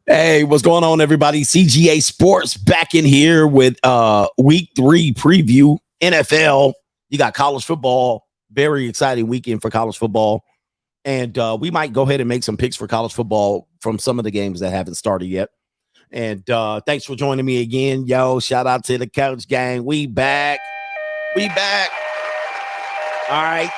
Hey, what's going on, everybody? CGA Sports back in here with week 3 preview. NFL. You got college football. Very exciting weekend for college football. And we might go ahead and make some picks for college football from some of the games that haven't started yet. And thanks for joining me again. Yo, shout out to the Coach Gang. We back. We back. All right.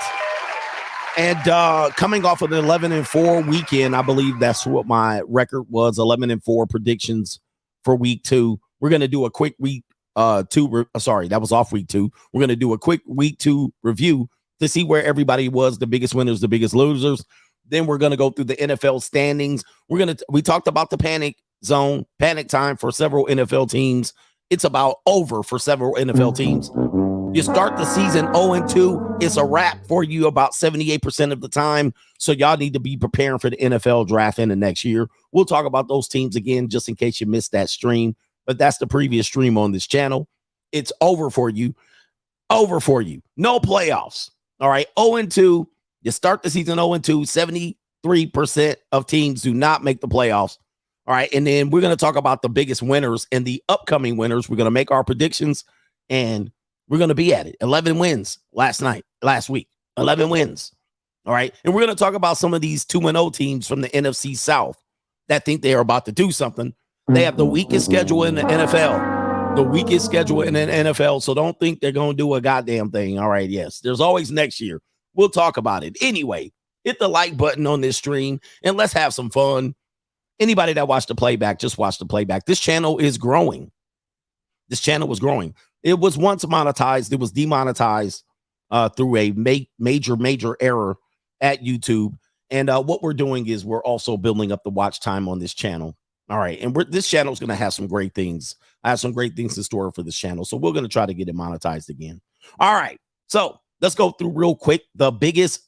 And coming off of the 11-4 weekend, I believe that's what my record was, 11-4 predictions for week 2. We're going to do a quick week 2. Sorry, that was off week 2. We're going to do a quick week 2 review to see where everybody was, the biggest winners, the biggest losers. Then we're going to go through the NFL standings. We talked about the panic zone, panic time for several NFL teams. It's about over for several NFL teams. You start the season 0-2. It's a wrap for you about 78% of the time. So y'all need to be preparing for the NFL draft in the next year. We'll talk about those teams again, just in case you missed that stream. But that's the previous stream on this channel. It's over for you. Over for you. No playoffs. All right. 0-2. You start the season 0-2. 73% of teams do not make the playoffs. All right. And then we're going to talk about the biggest winners and the upcoming winners. We're going to make our predictions, and we're going to be at it. 11 wins last week. 11 wins. All right. And we're going to talk about some of these 2-0 teams from the NFC South that think they are about to do something. They have the weakest schedule in the NFL. The weakest schedule in the NFL. So don't think they're going to do a goddamn thing. All right. Yes. There's always next year. We'll talk about it. Anyway, hit the like button on this stream and let's have some fun. Anybody that watched the playback, just watch the playback. This channel is growing. This channel was growing. It was once monetized. It was demonetized through a major error at YouTube. And what we're doing is we're also building up the watch time on this channel. All right. And this channel is going to have some great things. I have some great things in store for this channel. So we're going to try to get it monetized again. All right. So let's go through real quick the biggest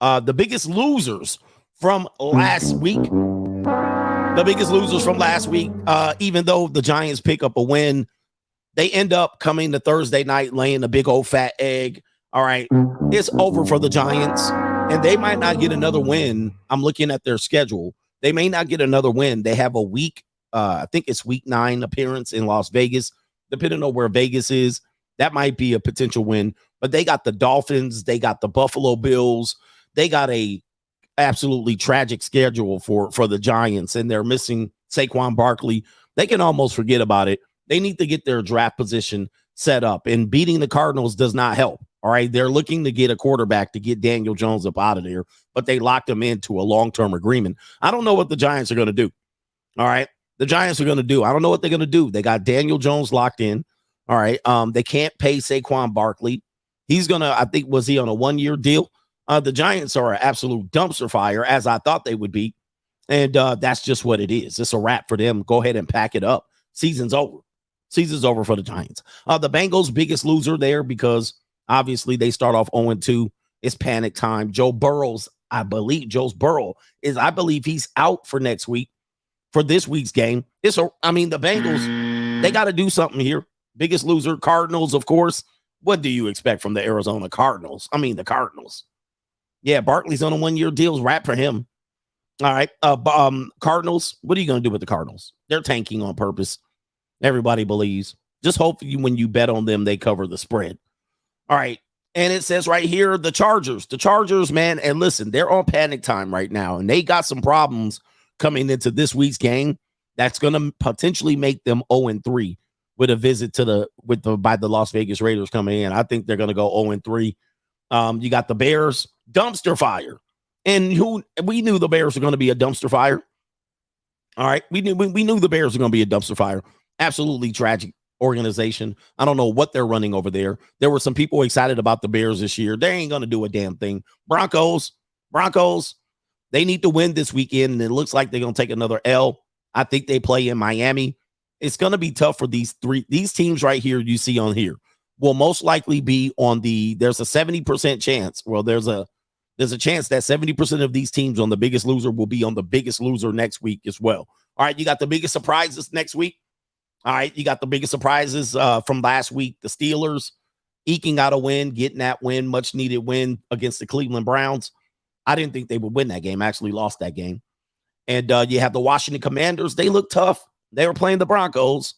losers from last week. The biggest losers from last week, even though the Giants pick up a win, they end up coming to Thursday night laying a big old fat egg. All right. It's over for the Giants, and they might not get another win. I'm looking at their schedule. They may not get another win. They have a week, I think it's week 9 appearance in Las Vegas. Depending on where Vegas is, that might be a potential win. But they got the Dolphins. They got the Buffalo Bills. They got a absolutely tragic schedule for the Giants, and they're missing Saquon Barkley. They can almost forget about it. They need to get their draft position set up, and beating the Cardinals does not help. All right. They're looking to get a quarterback to get Daniel Jones up out of there, but they locked him into a long-term agreement. I don't know what the Giants are going to do. All right. The Giants are going to do. I don't know what they're going to do. They got Daniel Jones locked in. All right. They can't pay Saquon Barkley. He's going to, I think, was he on a 1-year deal? The Giants are an absolute dumpster fire, as I thought they would be. And that's just what it is. It's a wrap for them. Go ahead and pack it up. Season's over. Season's over for the Giants. The Bengals, biggest loser there because obviously they start off 0-2. It's panic time. Joe Burrow is, I believe he's out for next week for this week's game. The Bengals, they got to do something here. Biggest loser, Cardinals, of course. What do you expect from the Arizona Cardinals? The Cardinals. Yeah, Barkley's on a 1-year deal. Wrap for him. All right. Cardinals, what are you going to do with the Cardinals? They're tanking on purpose. Everybody believes. Just hope when you bet on them, they cover the spread. All right. And it says right here, the Chargers, man. And listen, they're on panic time right now. And they got some problems coming into this week's game that's going to potentially make them 0-3 with a visit by the Las Vegas Raiders coming in. I think they're going to go 0-3. You got the Bears, dumpster fire. And we knew the Bears were going to be a dumpster fire. All right. We knew the Bears were going to be a dumpster fire. Absolutely tragic organization. I don't know what they're running over there. There were some people excited about the Bears this year. They ain't going to do a damn thing. Broncos, they need to win this weekend, and it looks like they're going to take another L. I think they play in Miami. It's going to be tough for these teams right here you see on here will most likely be there's a 70% chance. Well, there's a chance that 70% of these teams on the biggest loser will be on the biggest loser next week as well. All right, you got the biggest surprises next week. All right, you got the biggest surprises from last week. The Steelers eking out a win, getting that win, much needed win against the Cleveland Browns. I didn't think they would win that game. Actually lost that game. And you have the Washington Commanders. They look tough. They were playing the Broncos.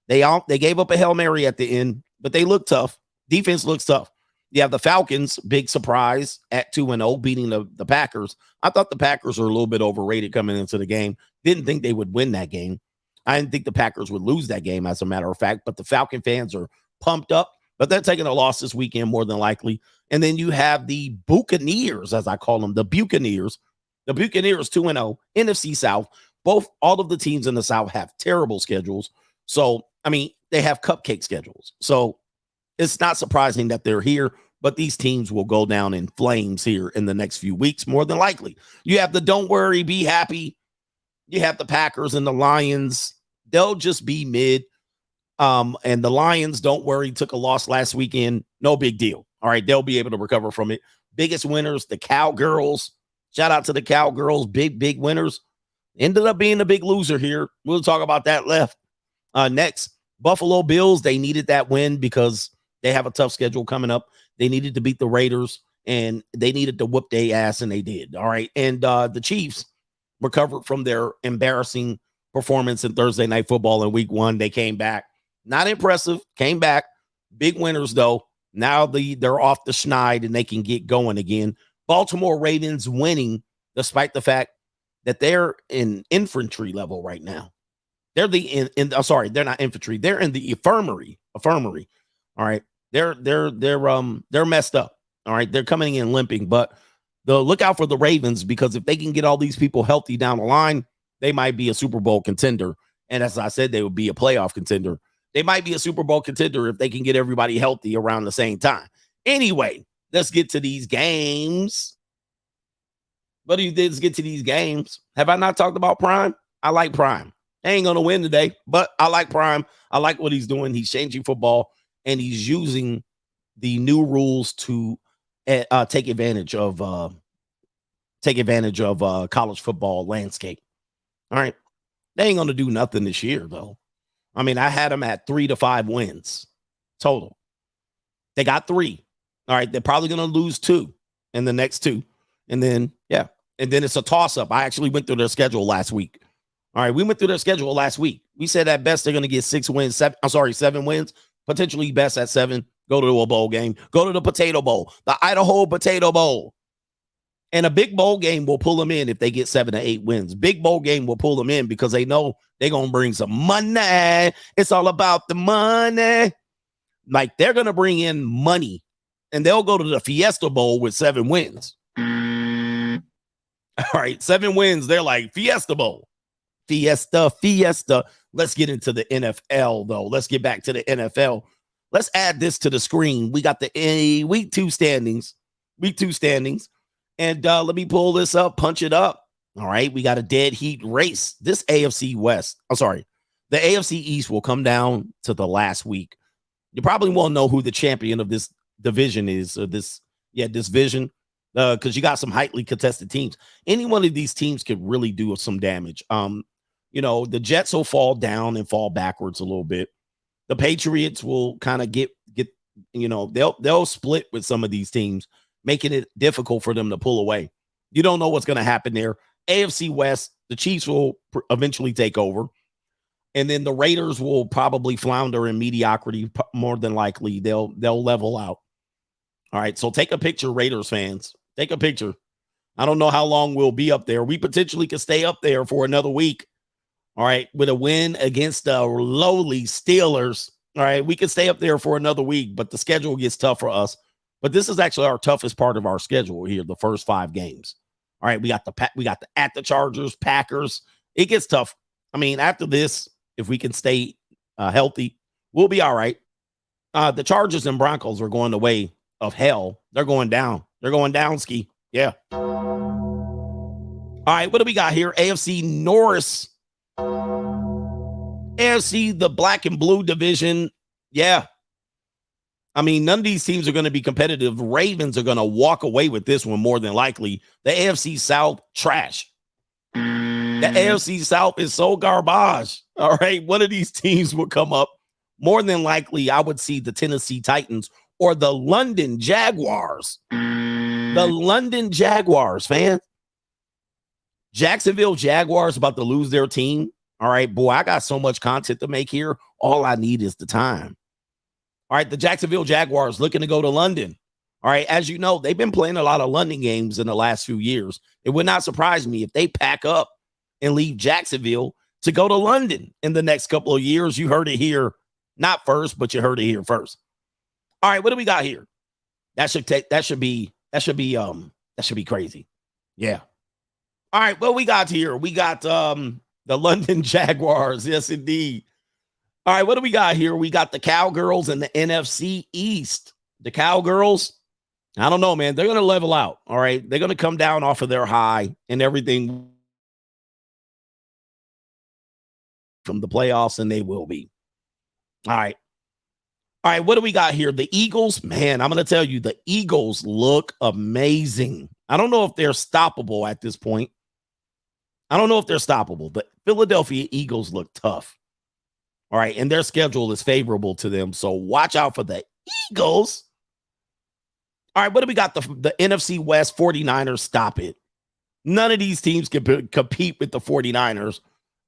They gave up a Hail Mary at the end, but they look tough. Defense looks tough. You have the Falcons, big surprise at 2-0, beating the Packers. I thought the Packers were a little bit overrated coming into the game. Didn't think they would win that game. I didn't think the Packers would lose that game, as a matter of fact. But the Falcon fans are pumped up. But they're taking a loss this weekend, more than likely. And then you have the Buccaneers, as I call them, the Buccaneers. The Buccaneers 2-0, NFC South. All of the teams in the South have terrible schedules. So, I mean, they have cupcake schedules. So it's not surprising that they're here, but these teams will go down in flames here in the next few weeks, more than likely. You have the don't worry, be happy. You have the Packers and the Lions. They'll just be mid. And the Lions, don't worry, took a loss last weekend. No big deal. All right, they'll be able to recover from it. Biggest winners, the Cowgirls. Shout out to the Cowgirls, big winners. Ended up being a big loser here. We'll talk about that next. Buffalo Bills, they needed that win because they have a tough schedule coming up. They needed to beat the Raiders, and they needed to whoop their ass, and they did. All right, and the Chiefs recovered from their embarrassing performance in Thursday Night Football in Week 1. They came back. Not impressive. Came back. Big winners, though. Now they're off the schneid, and they can get going again. Baltimore Ravens winning, despite the fact that they're in infantry level right now. They're they're not infantry. They're in the infirmary. All right. They're messed up. All right. They're coming in limping, but look out for the Ravens, because if they can get all these people healthy down the line, they might be a Super Bowl contender. And as I said, they would be a playoff contender. They might be a Super Bowl contender if they can get everybody healthy around the same time. Anyway, let's get to these games. Let's get to these games. Have I not talked about Prime? I like Prime. They ain't going to win today, but I like Prime. I like what he's doing. He's changing football, and he's using the new rules to take advantage of college football landscape. All right. They ain't going to do nothing this year, though. I mean, I had them at 3 to 5 wins total. They got 3. All right. They're probably going to lose 2 in the next 2. And then, and then it's a toss-up. I actually went through their schedule last week. All right, we went through their schedule last week. We said at best they're going to get 7 wins, potentially best at 7. Go to a bowl game. Go to the Potato Bowl, the Idaho Potato Bowl. And a big bowl game will pull them in if they get 7 to 8 wins. Big bowl game will pull them in because they know they're going to bring some money. It's all about the money. Like, they're going to bring in money, and they'll go to the Fiesta Bowl with 7 wins. All right, 7 wins. They're like, Fiesta Bowl. Fiesta. Let's get into the NFL, though. Let's get back to the NFL. Let's add this to the screen. We got the week 2 standings. And let me pull this up, punch it up. All right, we got a dead heat race. This AFC West, the AFC East will come down to the last week. You probably won't know who the champion of this division is, this division, because you got some highly contested teams. Any one of these teams could really do some damage. The Jets will fall down and fall backwards a little bit. The Patriots will kind of get they'll split with some of these teams, making it difficult for them to pull away. You don't know what's going to happen there. AFC West, the Chiefs will eventually take over. And then the Raiders will probably flounder in mediocrity. More than likely, they'll level out. All right, so take a picture, Raiders fans. Take a picture. I don't know how long we'll be up there. We potentially could stay up there for another week. All right, with a win against the lowly Steelers. All right, we could stay up there for another week, but the schedule gets tough for us. But this is actually our toughest part of our schedule here, the first 5 games. All right, we got the Chargers, Packers. It gets tough. I mean, after this, if we can stay healthy, we'll be all right. The Chargers and Broncos are going the way of hell. They're going down. They're going down ski. Yeah. All right, what do we got here? AFC North. AFC, the black and blue division. Yeah. I mean, none of these teams are going to be competitive. Ravens are going to walk away with this one more than likely. The AFC South, trash. The AFC South is so garbage. All right, one of these teams will come up. More than likely, I would see the Tennessee Titans or the London Jaguars. The London Jaguars, fans. Jacksonville Jaguars about to lose their team. All right, boy, I got so much content to make here. All I need is the time. All right, the Jacksonville Jaguars looking to go to London. All right, as you know, they've been playing a lot of London games in the last few years. It would not surprise me if they pack up and leave Jacksonville to go to London in the next couple of years. You heard it here, not first, but you heard it here first. All right, what do we got here? That should be crazy. Yeah. All right, what we got here? We got the London Jaguars. Yes, indeed. All right, what do we got here? We got the Cowgirls in the NFC East. The Cowgirls, I don't know, man. They're going to level out, all right? They're going to come down off of their high and everything from the playoffs, and they will be. All right. All right, what do we got here? The Eagles, man, I'm going to tell you, the Eagles look amazing. I don't know if they're stoppable at this point. The Philadelphia Eagles look tough. All right, and their schedule is favorable to them, so watch out for the Eagles. All right, what do we got? The NFC West 49ers, stop it. None of these teams can compete with the 49ers.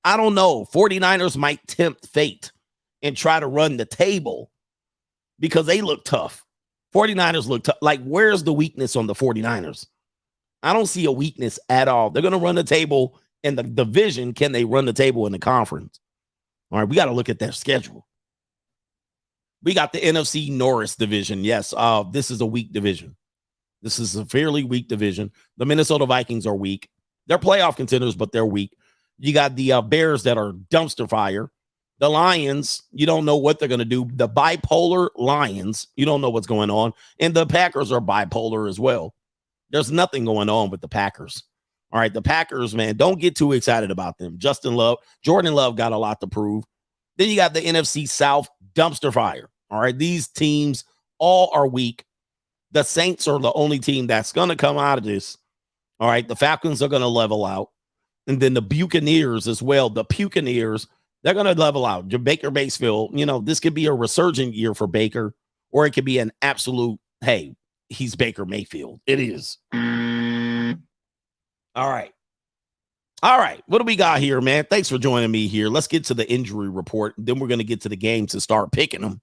I don't know. 49ers might tempt fate and try to run the table because they look tough. 49ers look tough. Like, where's the weakness on the 49ers? I don't see a weakness at all. They're going to run the table in the division. Can they run the table in the conference? All right, we got to look at their schedule. We got the NFC Norris division. Yes, this is a weak division. This is a fairly weak division. The Minnesota Vikings are weak. They're playoff contenders, but they're weak. You got the Bears that are dumpster fire. The Lions, you don't know what they're going to do. The bipolar Lions, you don't know what's going on. And the Packers are bipolar as well. There's nothing going on with the Packers. All right, the Packers, man, don't get too excited about them. Jordan Love got a lot to prove. Then you got the NFC South dumpster fire. All right, these teams all are weak. The Saints are the only team that's going to come out of this. All right, the Falcons are going to level out. And then the Buccaneers as well. The Buccaneers, they're going to level out. Baker Mayfield, this could be a resurgent year for Baker, or it could be an absolute, hey, he's Baker Mayfield. It is. All right. What do we got here, man? Thanks for joining me here. Let's get to the injury report. Then we're going to get to the games and start picking them.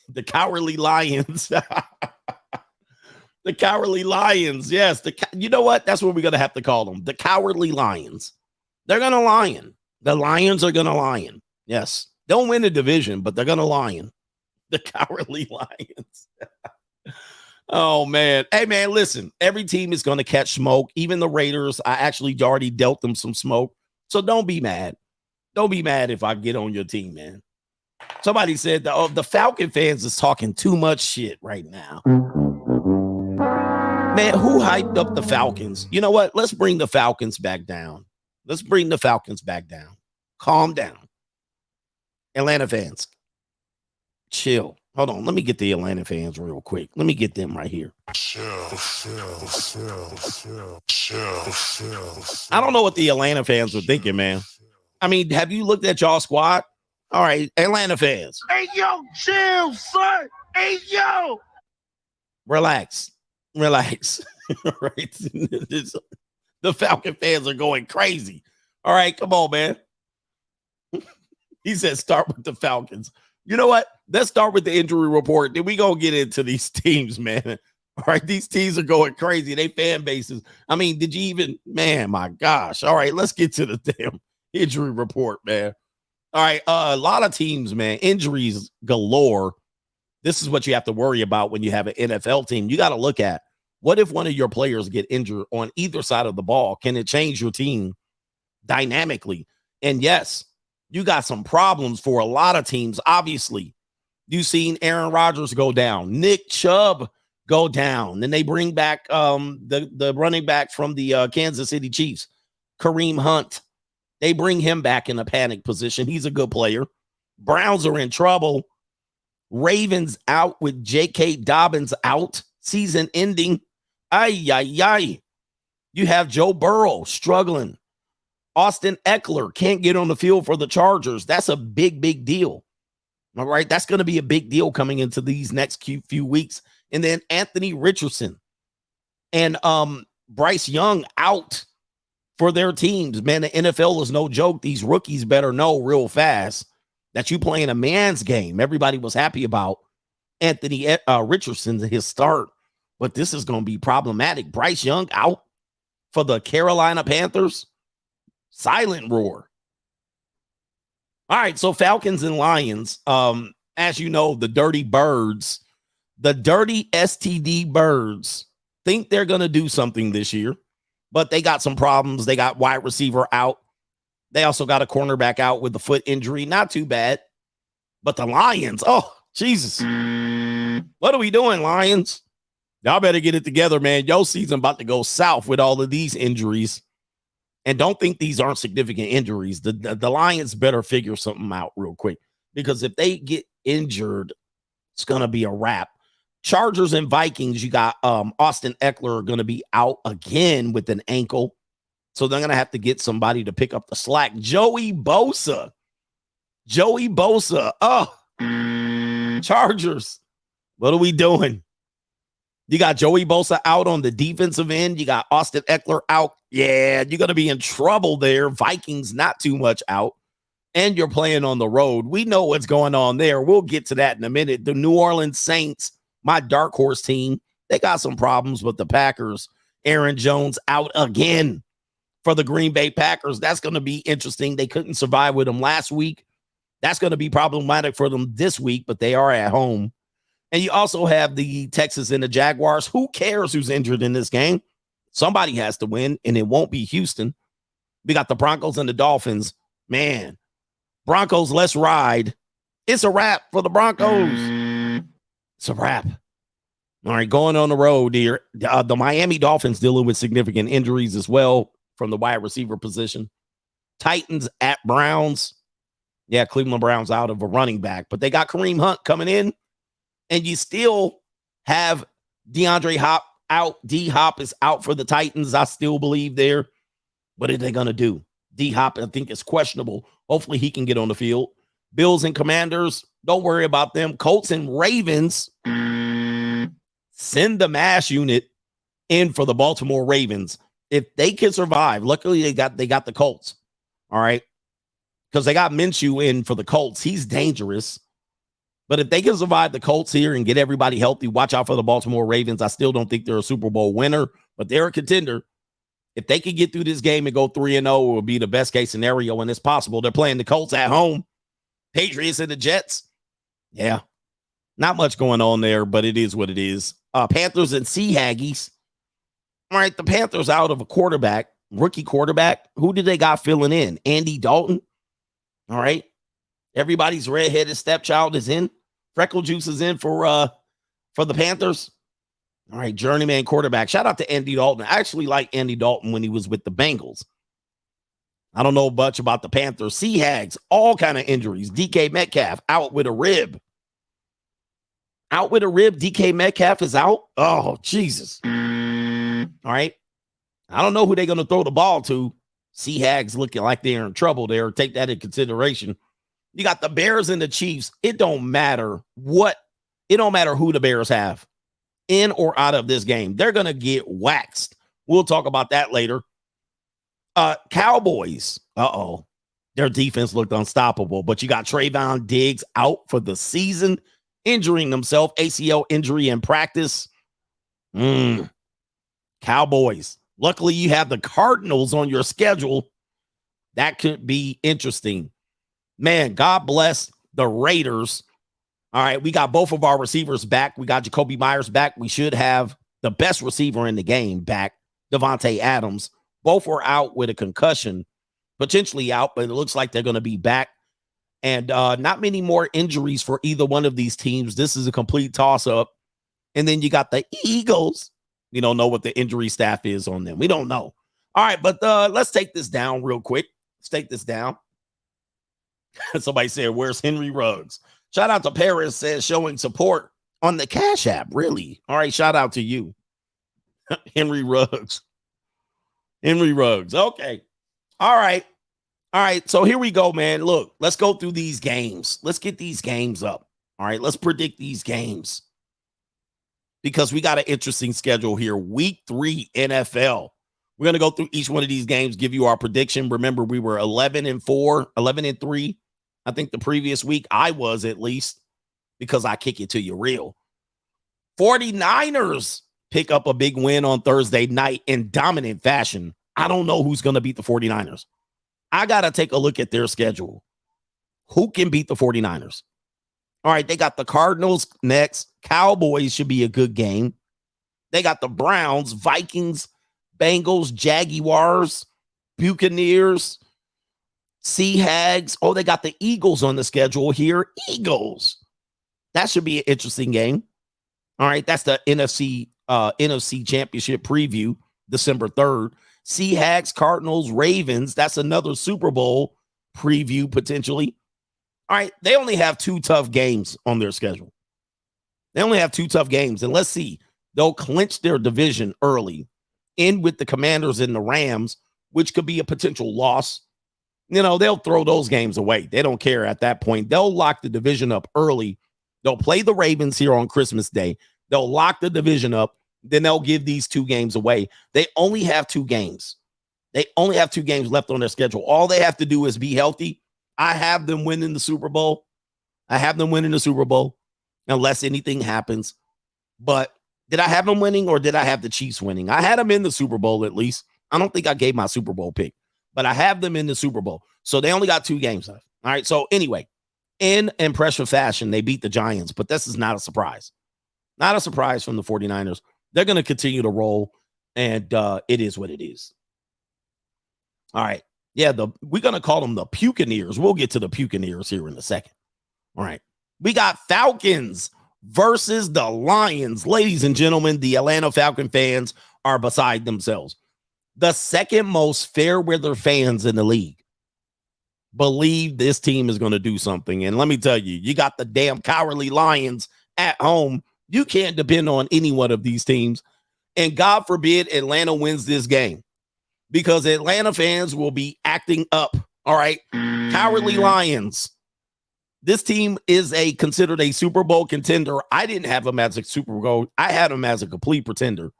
The Cowardly Lions. The Cowardly Lions. Yes. You know what? That's what we're going to have to call them. The Cowardly Lions. They're going to lion. The Lions are going to lion. Yes. Don't win the division, but they're going to lion. The Cowardly Lions. Oh, man. Hey, man, listen. Every team is going to catch smoke. Even the Raiders, I actually already dealt them some smoke. So don't be mad. Don't be mad if I get on your team, man. Somebody said the Falcon fans is talking too much shit right now. Man, who hyped up the Falcons? You know what? Let's bring the Falcons back down. Calm down. Atlanta fans, chill. Hold on. Let me get the Atlanta fans real quick. Let me get them right here. Chill. I don't know what the Atlanta fans were thinking, man. I mean, have you looked at y'all squad? All right, Atlanta fans. Hey, yo, chill, son. Hey, yo. Relax. Right. The Falcon fans are going crazy. All right, come on, man. He said start with the Falcons. You know what? Let's start with the injury report. Then we gonna get into these teams, man. All right, these teams are going crazy. They fan bases. I mean, did you even, man, my gosh. All right, let's get to the damn injury report, man. All right, a lot of teams, man, injuries galore. This is what you have to worry about when you have an NFL team. You got to look at, what if one of your players get injured on either side of the ball? Can it change your team dynamically? And yes, you got some problems for a lot of teams. Obviously, you've seen Aaron Rodgers go down, Nick Chubb go down. Then they bring back the running back from the Kansas City Chiefs, Kareem Hunt. They bring him back in a panic position. He's a good player. Browns are in trouble. Ravens out with J.K. Dobbins out. Season ending. Ay. You have Joe Burrow struggling. Austin Eckler can't get on the field for the Chargers. That's a big deal. All right. That's going to be a big deal coming into these next few weeks. And then Anthony Richardson and Bryce Young out for their teams. Man, the NFL is no joke. These rookies better know real fast that you playing a man's game. Everybody was happy about Anthony Richardson, his start, but this is going to be problematic. Bryce Young out for the Carolina Panthers. Silent roar. All right, so Falcons and Lions. As you know, the dirty birds, the dirty STD birds think they're going to do something this year, but they got some problems. They got wide receiver out. They also got a cornerback out with the foot injury. Not too bad. But the Lions, oh, Jesus. What are we doing, Lions? Y'all better get it together, man. Your season about to go south with all of these injuries. And don't think these aren't significant injuries. The Lions better figure something out real quick, because if they get injured, it's going to be a wrap. Chargers and Vikings, you got Austin Eckler are going to be out again with an ankle. So they're going to have to get somebody to pick up the slack. Joey Bosa. Oh, Chargers. What are we doing? You got Joey Bosa out on the defensive end. You got Austin Eckler out. Yeah, you're going to be in trouble there. Vikings not too much out. And you're playing on the road. We know what's going on there. We'll get to that in a minute. The New Orleans Saints, my dark horse team, they got some problems with the Packers. Aaron Jones out again for the Green Bay Packers. That's going to be interesting. They couldn't survive with them last week. That's going to be problematic for them this week, but they are at home. And you also have the Texans and the Jaguars. Who cares who's injured in this game? Somebody has to win, and it won't be Houston. We got the Broncos and the Dolphins. Man, Broncos, let's ride. It's a wrap for the Broncos. It's a wrap. All right, going on the road here. The Miami Dolphins dealing with significant injuries as well from the wide receiver position. Titans at Browns. Yeah, Cleveland Browns out of a running back, but they got Kareem Hunt coming in, and you still have DeAndre Hop out. D-Hop is out for the Titans. I still believe there. What are they going to do? D-Hop, I think, is questionable. Hopefully he can get on the field. Bills and Commanders, don't worry about them. Colts and Ravens, send the MASH unit in for the Baltimore Ravens. If they can survive, luckily they got the Colts, all right? Because they got Minshew in for the Colts. He's dangerous. But if they can survive the Colts here and get everybody healthy, watch out for the Baltimore Ravens. I still don't think they're a Super Bowl winner, but they're a contender. If they can get through this game and go 3-0, it would be the best case scenario, and it's possible. They're playing the Colts at home. Patriots and the Jets. Yeah. Not much going on there, but it is what it is. Panthers and Sea Haggies. All right, the Panthers out of a quarterback, rookie quarterback. Who did they got filling in? Andy Dalton. All right. Everybody's redheaded stepchild is in. Freckle Juice is in for the Panthers. All right, journeyman quarterback. Shout out to Andy Dalton. I actually like Andy Dalton when he was with the Bengals. I don't know much about the Panthers. Sea Hags, all kind of injuries. DK Metcalf out with a rib. Out with a rib. DK Metcalf is out. Oh, Jesus. All right. I don't know who they're going to throw the ball to. Sea Hags looking like they're in trouble there. Take that in consideration. You got the Bears and the Chiefs. It don't matter what. It don't matter who the Bears have in or out of this game. They're going to get waxed. We'll talk about that later. Cowboys. Their defense looked unstoppable, but you got Trayvon Diggs out for the season, injuring himself, ACL injury in practice. Cowboys. Luckily, you have the Cardinals on your schedule. That could be interesting. Man, God bless the Raiders. All right, we got both of our receivers back. We got Jacoby Myers back. We should have the best receiver in the game back, Devontae Adams. Both were out with a concussion, potentially out, but it looks like they're going to be back. And not many more injuries for either one of these teams. This is a complete toss-up. And then you got the Eagles. We don't know what the injury staff is on them. We don't know. All right, but let's take this down real quick. Let's take this down. Somebody said, where's Henry Ruggs? Shout out to Paris, says showing support on the Cash App. Really? All right, shout out to you. Henry Ruggs. Henry Ruggs. Okay. All right. All right. So here we go, man. Look, let's go through these games. Let's get these games up. All right. Let's predict these games because we got an interesting schedule here. Week 3 NFL. We're going to go through each one of these games, give you our prediction. Remember, we were 11-4, 11-3. I think the previous week I was, at least, because I kick it to you real. 49ers pick up a big win on Thursday night in dominant fashion. I don't know who's going to beat the 49ers. I got to take a look at their schedule. Who can beat the 49ers? All right, they got the Cardinals next. Cowboys should be a good game. They got the Browns, Vikings, Bengals, Jaguars, Buccaneers, Seahawks. Oh, they got the Eagles on the schedule here. Eagles. That should be an interesting game. All right, that's the NFC Championship preview, December 3rd. Seahawks, Cardinals, Ravens. That's another Super Bowl preview potentially. All right, they only have 2 tough games on their schedule. They only have 2 tough games, and let's see. They'll clinch their division early, in with the Commanders and the Rams, which could be a potential loss. They'll throw those games away. They don't care at that point. They'll lock the division up early. They'll play the Ravens here on Christmas Day. They'll lock the division up. Then they'll give these 2 games away. They only have 2 games. They only have 2 games left on their schedule. All they have to do is be healthy. I have them winning the Super Bowl. Unless anything happens. But did I have them winning or did I have the Chiefs winning? I had them in the Super Bowl at least. I don't think I gave my Super Bowl pick, but I have them in the Super Bowl. So they only got 2 games left. All right. So anyway, in impressive fashion, they beat the Giants, but this is not a surprise. Not a surprise from the 49ers. They're going to continue to roll, and it is what it is. All right. Yeah, we're going to call them the Buccaneers. We'll get to the Buccaneers here in a second. All right. We got Falcons versus the Lions. Ladies and gentlemen, the Atlanta Falcon fans are beside themselves. The second most fair weather fans in the league believe this team is going to do something. And let me tell you, you got the damn cowardly Lions at home. You can't depend on any one of these teams. And God forbid Atlanta wins this game, because Atlanta fans will be acting up. All right. Cowardly Lions. This team is considered a Super Bowl contender. I didn't have them as a Super Bowl. I had them as a complete pretender.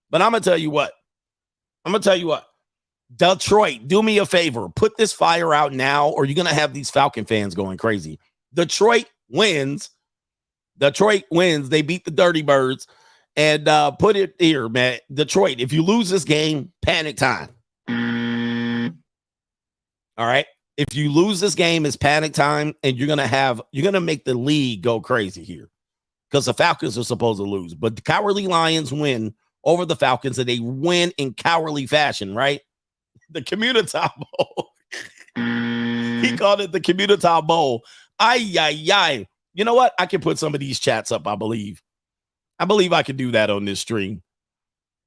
But I'm going to tell you what. Detroit, do me a favor. Put this fire out now, or you're going to have these Falcon fans going crazy. Detroit wins. They beat the Dirty Birds. And put it here, man. Detroit, if you lose this game, panic time. All right. If you lose this game, it's panic time, and you're gonna make the league go crazy here, because the Falcons are supposed to lose. But the cowardly Lions win over the Falcons, and they win in cowardly fashion, right? The Community Bowl. He called it the Community Bowl. Ay. You know what? I can put some of these chats up, I believe. I can do that on this stream.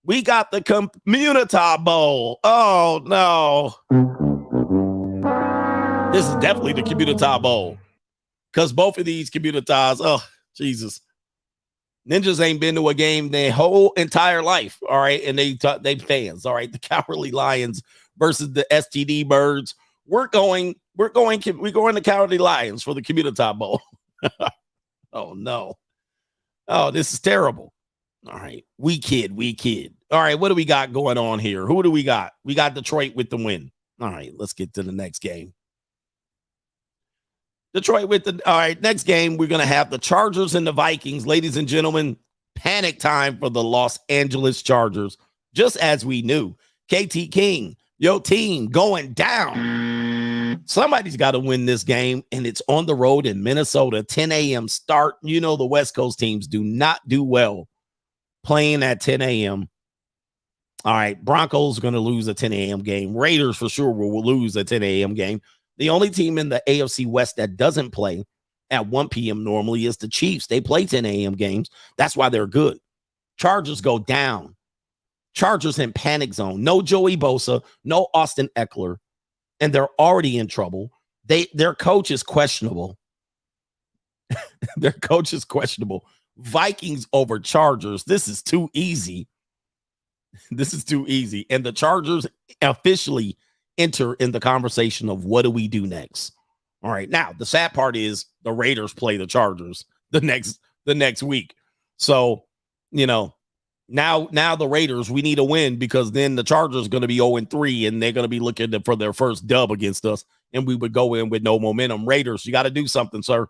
We got the Community Bowl. Oh, no. This is definitely the Community Bowl, because both of these communities, oh, Jesus. Ninjas ain't been to a game their whole entire life, all right? And they fans, all right? The Cowardly Lions versus the STD Birds. We're going to Cowardly Lions for the Community Bowl. Oh, no. Oh, this is terrible. All right. We kid. All right, what do we got going on here? Who do we got? We got Detroit with the win. All right, let's get to the next game. All right, next game, we're going to have the Chargers and the Vikings. Ladies and gentlemen, panic time for the Los Angeles Chargers, just as we knew. KT King, your team going down. Somebody's got to win this game, and it's on the road in Minnesota, 10 a.m. start. You know the West Coast teams do not do well playing at 10 a.m. All right, Broncos are going to lose a 10 a.m. game. Raiders for sure will lose a 10 a.m. game. The only team in the AFC West that doesn't play at 1 p.m. normally is the Chiefs. They play 10 a.m. games. That's why they're good. Chargers go down. Chargers in panic zone. No Joey Bosa, no Austin Eckler, and they're already in trouble. Their coach is questionable. Vikings over Chargers. This is too easy. And the Chargers officially enter in the conversation of what do we do next. All right. Now, the sad part is the Raiders play the Chargers the next week. So, Now the Raiders, we need a win because then the Chargers are going to be 0-3 and they're going to be looking for their first dub against us. And we would go in with no momentum. Raiders, you got to do something, sir.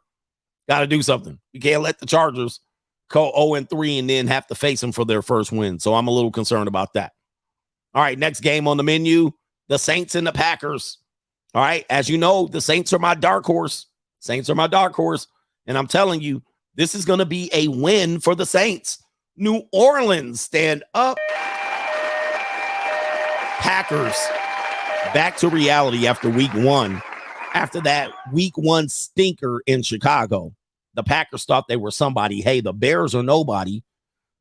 Got to do something. You can't let the Chargers go 0-3 and then have to face them for their first win. So I'm a little concerned about that. All right, next game on the menu, the Saints and the Packers. All right, as you know, the Saints are my dark horse. Saints are my dark horse. And I'm telling you, this is going to be a win for the Saints. New Orleans, stand up. Packers back to reality after week one. After that week one stinker in Chicago, the Packers thought they were somebody. Hey, the Bears are nobody.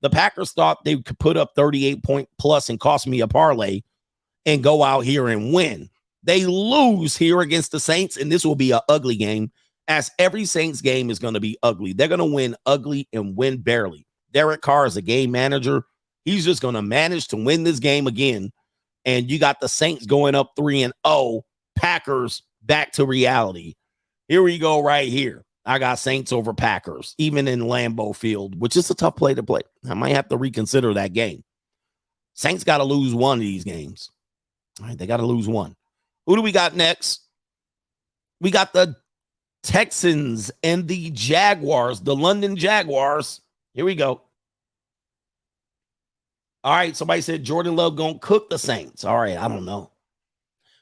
The Packers thought they could put up 38-point plus and cost me a parlay and go out here and win. They lose here against the Saints, and this will be an ugly game, as every Saints game is going to be ugly. They're going to win ugly and win barely. Derek Carr is a game manager. He's just going to manage to win this game again. And you got the Saints going up 3-0. Packers back to reality. Here we go right here. I got Saints over Packers, even in Lambeau Field, which is a tough play to play. I might have to reconsider that game. Saints got to lose one of these games. All right, they got to lose one. Who do we got next? We got the Texans and the Jaguars, the London Jaguars. Here we go. All right, somebody said Jordan Love gonna cook the Saints. All right, I don't know.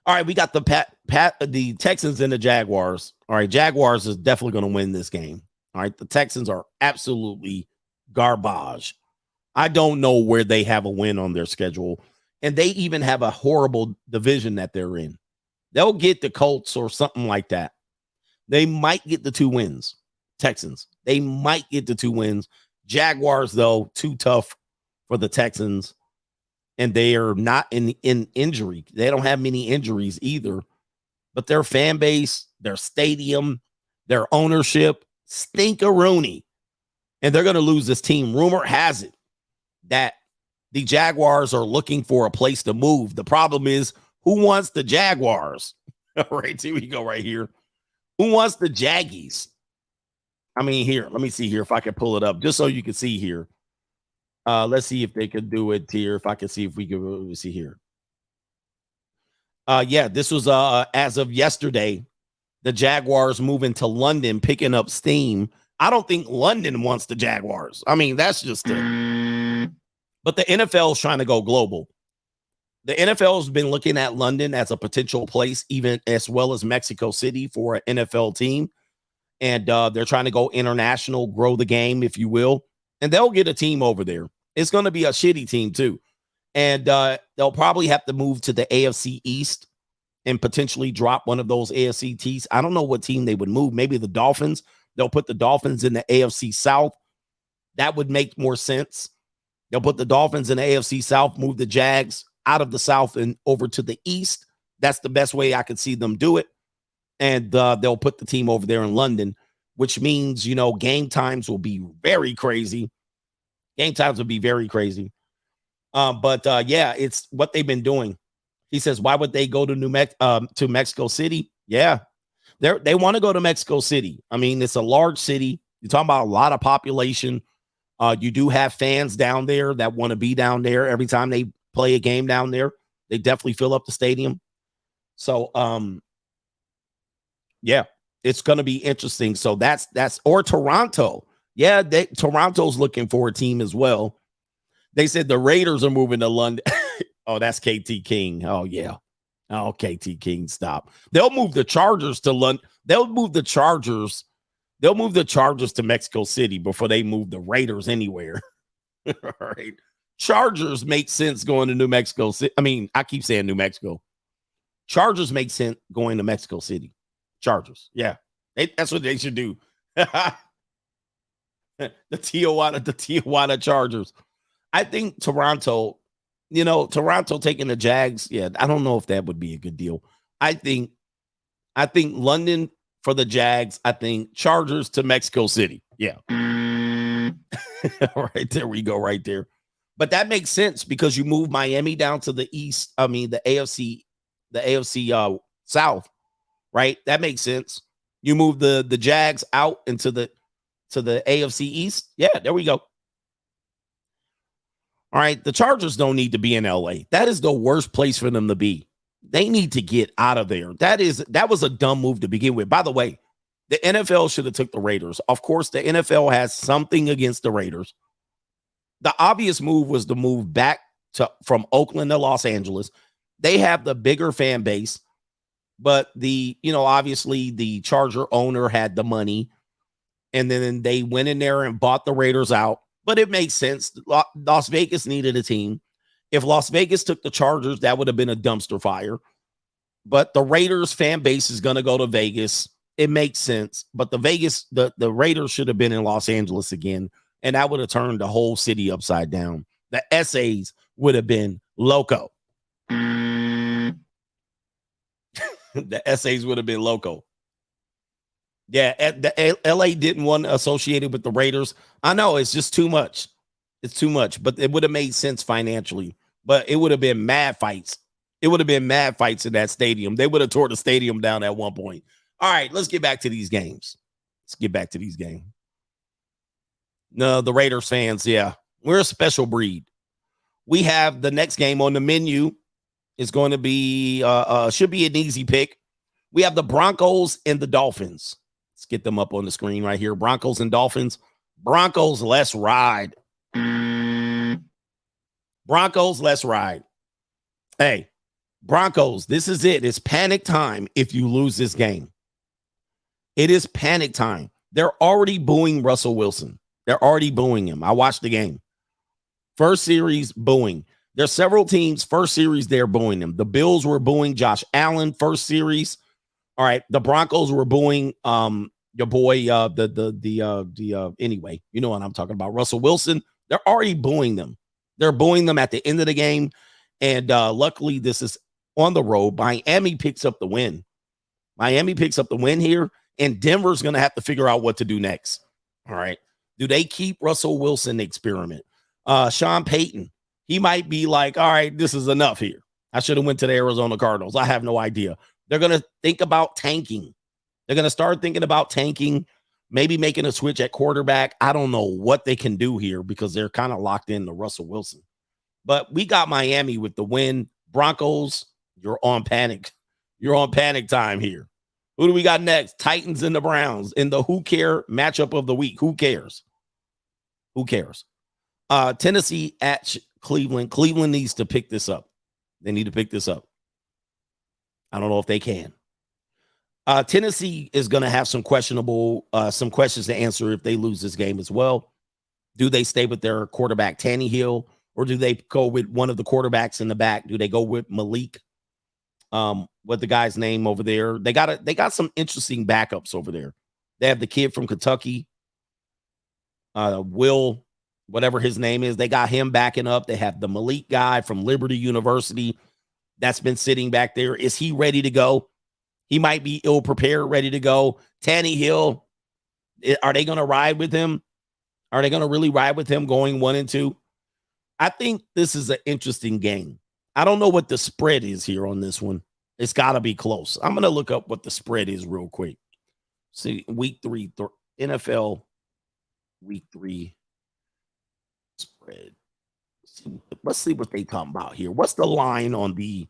All right, we got the Texans and the Jaguars. All right, Jaguars is definitely going to win this game. All right, the Texans are absolutely garbage. I don't know where they have a win on their schedule, and they even have a horrible division that they're in. They'll get the Colts or something like that. They might get the 2 wins. Texans, they might get the 2 wins. Jaguars, though, too tough for the Texans. And they are not in injury. They don't have many injuries either. But their fan base, their stadium, their ownership, stinkeroonie. And they're going to lose this team. Rumor has it that the Jaguars are looking for a place to move. The problem is, who wants the Jaguars? All right, here we go right here. Who wants the Jaggies? I mean, here, let me see here if I can pull it up just so you can see here. Let's see if they could do it here. If I can see if we could see here. Yeah, this was as of yesterday. The Jaguars moving to London, picking up steam. I don't think London wants the Jaguars. I mean, that's just it. But the NFL is trying to go global. The NFL has been looking at London as a potential place, even as well as Mexico City for an NFL team. And they're trying to go international, grow the game, if you will. And they'll get a team over there. It's going to be a shitty team, too. And they'll probably have to move to the AFC East and potentially drop one of those AFC teams. I don't know what team they would move. Maybe the Dolphins. They'll put the Dolphins in the AFC South. That would make more sense. They'll put the Dolphins in the AFC South, move the Jags out of the South and over to the East. That's the best way I could see them do it. And they'll put the team over there in London, which means, you know, game times will be very crazy. Game times will be very crazy. But yeah, it's what they've been doing. He says, why would they go to Mexico City? Yeah, they want to go to Mexico City. I mean, it's a large city. You're talking about a lot of population. You do have fans down there that want to be down there every time they play a game down there. They definitely fill up the stadium. So, yeah, it's going to be interesting. So that's or Toronto. Yeah, Toronto's looking for a team as well. They said the Raiders are moving to London. Oh, that's KT King. Oh, yeah. Oh, KT King, stop. They'll move the Chargers to London. They'll move the Chargers to Mexico City before they move the Raiders anywhere. All right. Chargers make sense going to New Mexico City. I mean, I keep saying New Mexico. Chargers make sense going to Mexico City. Chargers. Yeah. That's what they should do. The Tijuana Chargers. I think Toronto taking the Jags. Yeah, I don't know if that would be a good deal. I think London for the Jags. I think Chargers to Mexico City. Yeah. Right there we go, right there. But that makes sense because you move Miami down to the east. I mean, the AFC South, right? That makes sense. You move the Jags out into the AFC East. Yeah, there we go. All right, the Chargers don't need to be in LA. That is the worst place for them to be. They need to get out of there. That was a dumb move to begin with. By the way, the NFL should have took the Raiders. Of course, the NFL has something against the Raiders. The obvious move was to move back from Oakland to Los Angeles. They have the bigger fan base, but obviously the Charger owner had the money, and then they went in there and bought the Raiders out. But it makes sense. Las Vegas needed a team. If Las Vegas took the Chargers, that would have been a dumpster fire. But the Raiders fan base is going to go to Vegas. It makes sense. But the Raiders should have been in Los Angeles again, and that would have turned the whole city upside down. The SAs would have been loco. The SAs would have been loco. Yeah, the LA didn't want associated with the Raiders. I know it's just too much. It's too much, but it would have made sense financially. But it would have been mad fights. It would have been mad fights in that stadium. They would have tore the stadium down at one point. All right, let's get back to these games. No, the Raiders fans, yeah, we're a special breed. We have the next game on the menu is going to be should be an easy pick. We have the Broncos and the Dolphins. Let's get them up on the screen right here. Broncos and Dolphins. Broncos, let's ride. Broncos, let's ride. Hey, Broncos, this is it. It's panic time if you lose this game. It is panic time. They're already booing Russell Wilson. They're already booing him. I watched the game. First series, booing. There's several teams, first series, they're booing them. The Bills were booing Josh Allen, first series. All right, the Broncos were booing your boy, anyway, you know what I'm talking about, Russell Wilson. They're already booing them. They're booing them at the end of the game. And luckily, this is on the road. Miami picks up the win. Miami picks up the win here, and Denver's going to have to figure out what to do next. All right. Do they keep Russell Wilson experiment? Sean Payton, he might be like, all right, this is enough here. I should have went to the Arizona Cardinals. I have no idea. They're going to think about tanking. They're going to start thinking about tanking, maybe making a switch at quarterback. I don't know what they can do here because they're kind of locked into Russell Wilson. But we got Miami with the win. Broncos, you're on panic. You're on panic time here. Who do we got next? Titans and the Browns in the who care matchup of the week. Who cares? Who cares? Tennessee at Cleveland. Cleveland needs to pick this up. They need to pick this up. I don't know if they can. Tennessee is going to have some questions to answer if they lose this game as well. Do they stay with their quarterback Tannehill, or do they go with one of the quarterbacks in the back? Do they go with Malik? What the guy's name over there? They got some interesting backups over there. They have the kid from Kentucky, Will, whatever his name is. They got him backing up. They have the Malik guy from Liberty University that's been sitting back there. Is he ready to go? He might be ill-prepared, ready to go. Tannehill, are they going to ride with him? Are they going to really ride with him going 1-2? I think this is an interesting game. I don't know what the spread is here on this one. It's got to be close. I'm going to look up what the spread is real quick. See, week 3, NFL week 3 spread. Let's see what they talking about here. What's the line on the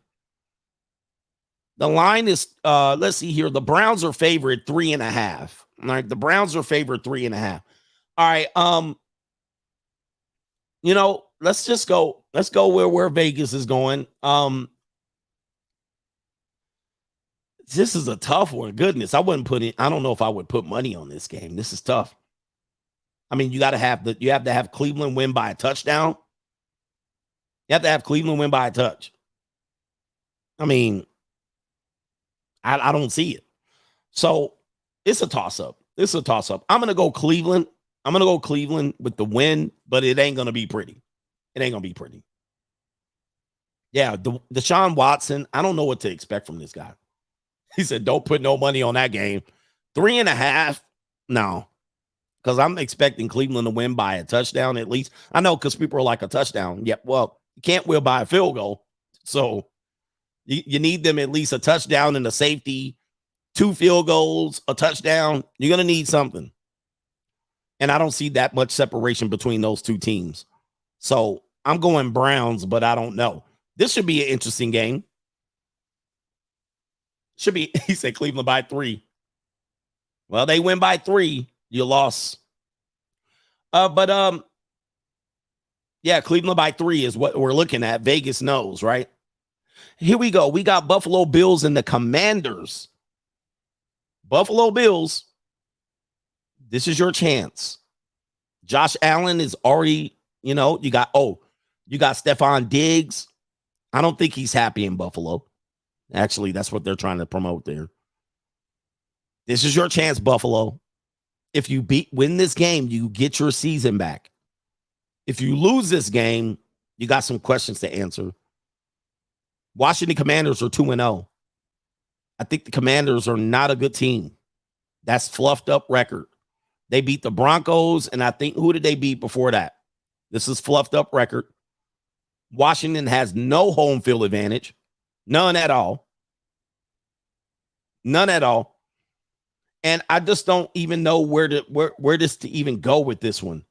line is, let's see here. The Browns are favored 3.5. All right. The Browns are favored 3.5. All right. Let's go where Vegas is going. This is a tough one. Goodness. I don't know if I would put money on this game. This is tough. I mean, you have to have Cleveland win by a touchdown. You have to have Cleveland win by a touch. I mean, I don't see it. So it's a toss-up. I'm going to go Cleveland. I'm going to go Cleveland with the win, but it ain't going to be pretty. Yeah, Deshaun Watson, I don't know what to expect from this guy. He said, don't put no money on that game. 3.5, no. Because I'm expecting Cleveland to win by a touchdown at least. I know because people are like a touchdown. Yeah, well, you can't win by a field goal. So you need them at least a touchdown and a safety, 2 field goals, a touchdown. You're going to need something. And I don't see that much separation between those two teams. So I'm going Browns, but I don't know. This should be an interesting game. Should be, he said Cleveland by 3. Well, they win by 3. You lost. Yeah, Cleveland by 3 is what we're looking at. Vegas knows, right? Here we go. We got Buffalo Bills and the Commanders. Buffalo Bills, this is your chance. Josh Allen is already, you got Stephon Diggs. I don't think he's happy in Buffalo. Actually, that's what they're trying to promote there. This is your chance, Buffalo. If you win this game, you get your season back. If you lose this game, you got some questions to answer. Washington Commanders are 2-0. I think the Commanders are not a good team. That's fluffed up record. They beat the Broncos, and I think, who did they beat before that? This is fluffed up record. Washington has no home field advantage. None at all. None at all. And I just don't even know where this to even go with this one.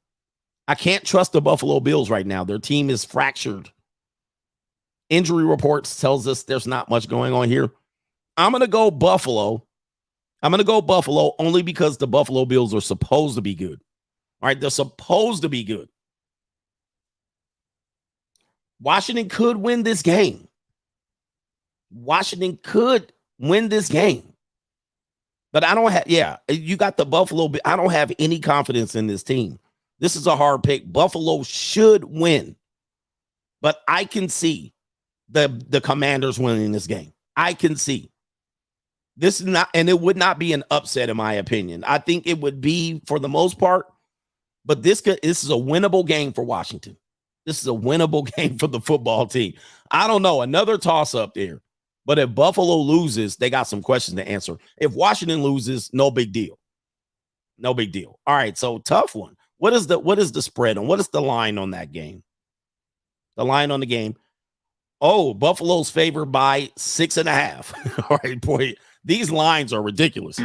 I can't trust the Buffalo Bills right now. Their team is fractured. Injury reports tells us there's not much going on here. I'm going to go Buffalo. I'm going to go Buffalo only because the Buffalo Bills are supposed to be good. All right, they're supposed to be good. Washington could win this game. Washington could win this game. But I don't have, you got the Buffalo. I don't have any confidence in this team. This is a hard pick. Buffalo should win. But I can see the Commanders winning this game. I can see. This is not, and it would not be an upset in my opinion. I think it would be for the most part, but this is a winnable game for Washington. This is a winnable game for the football team. I don't know, another toss up there. But if Buffalo loses, they got some questions to answer. If Washington loses, no big deal. No big deal. All right, so tough one. What is the spread on? What is the line on that game? The line on the game. Oh, Buffalo's favored by 6.5. All right, boy. These lines are ridiculous.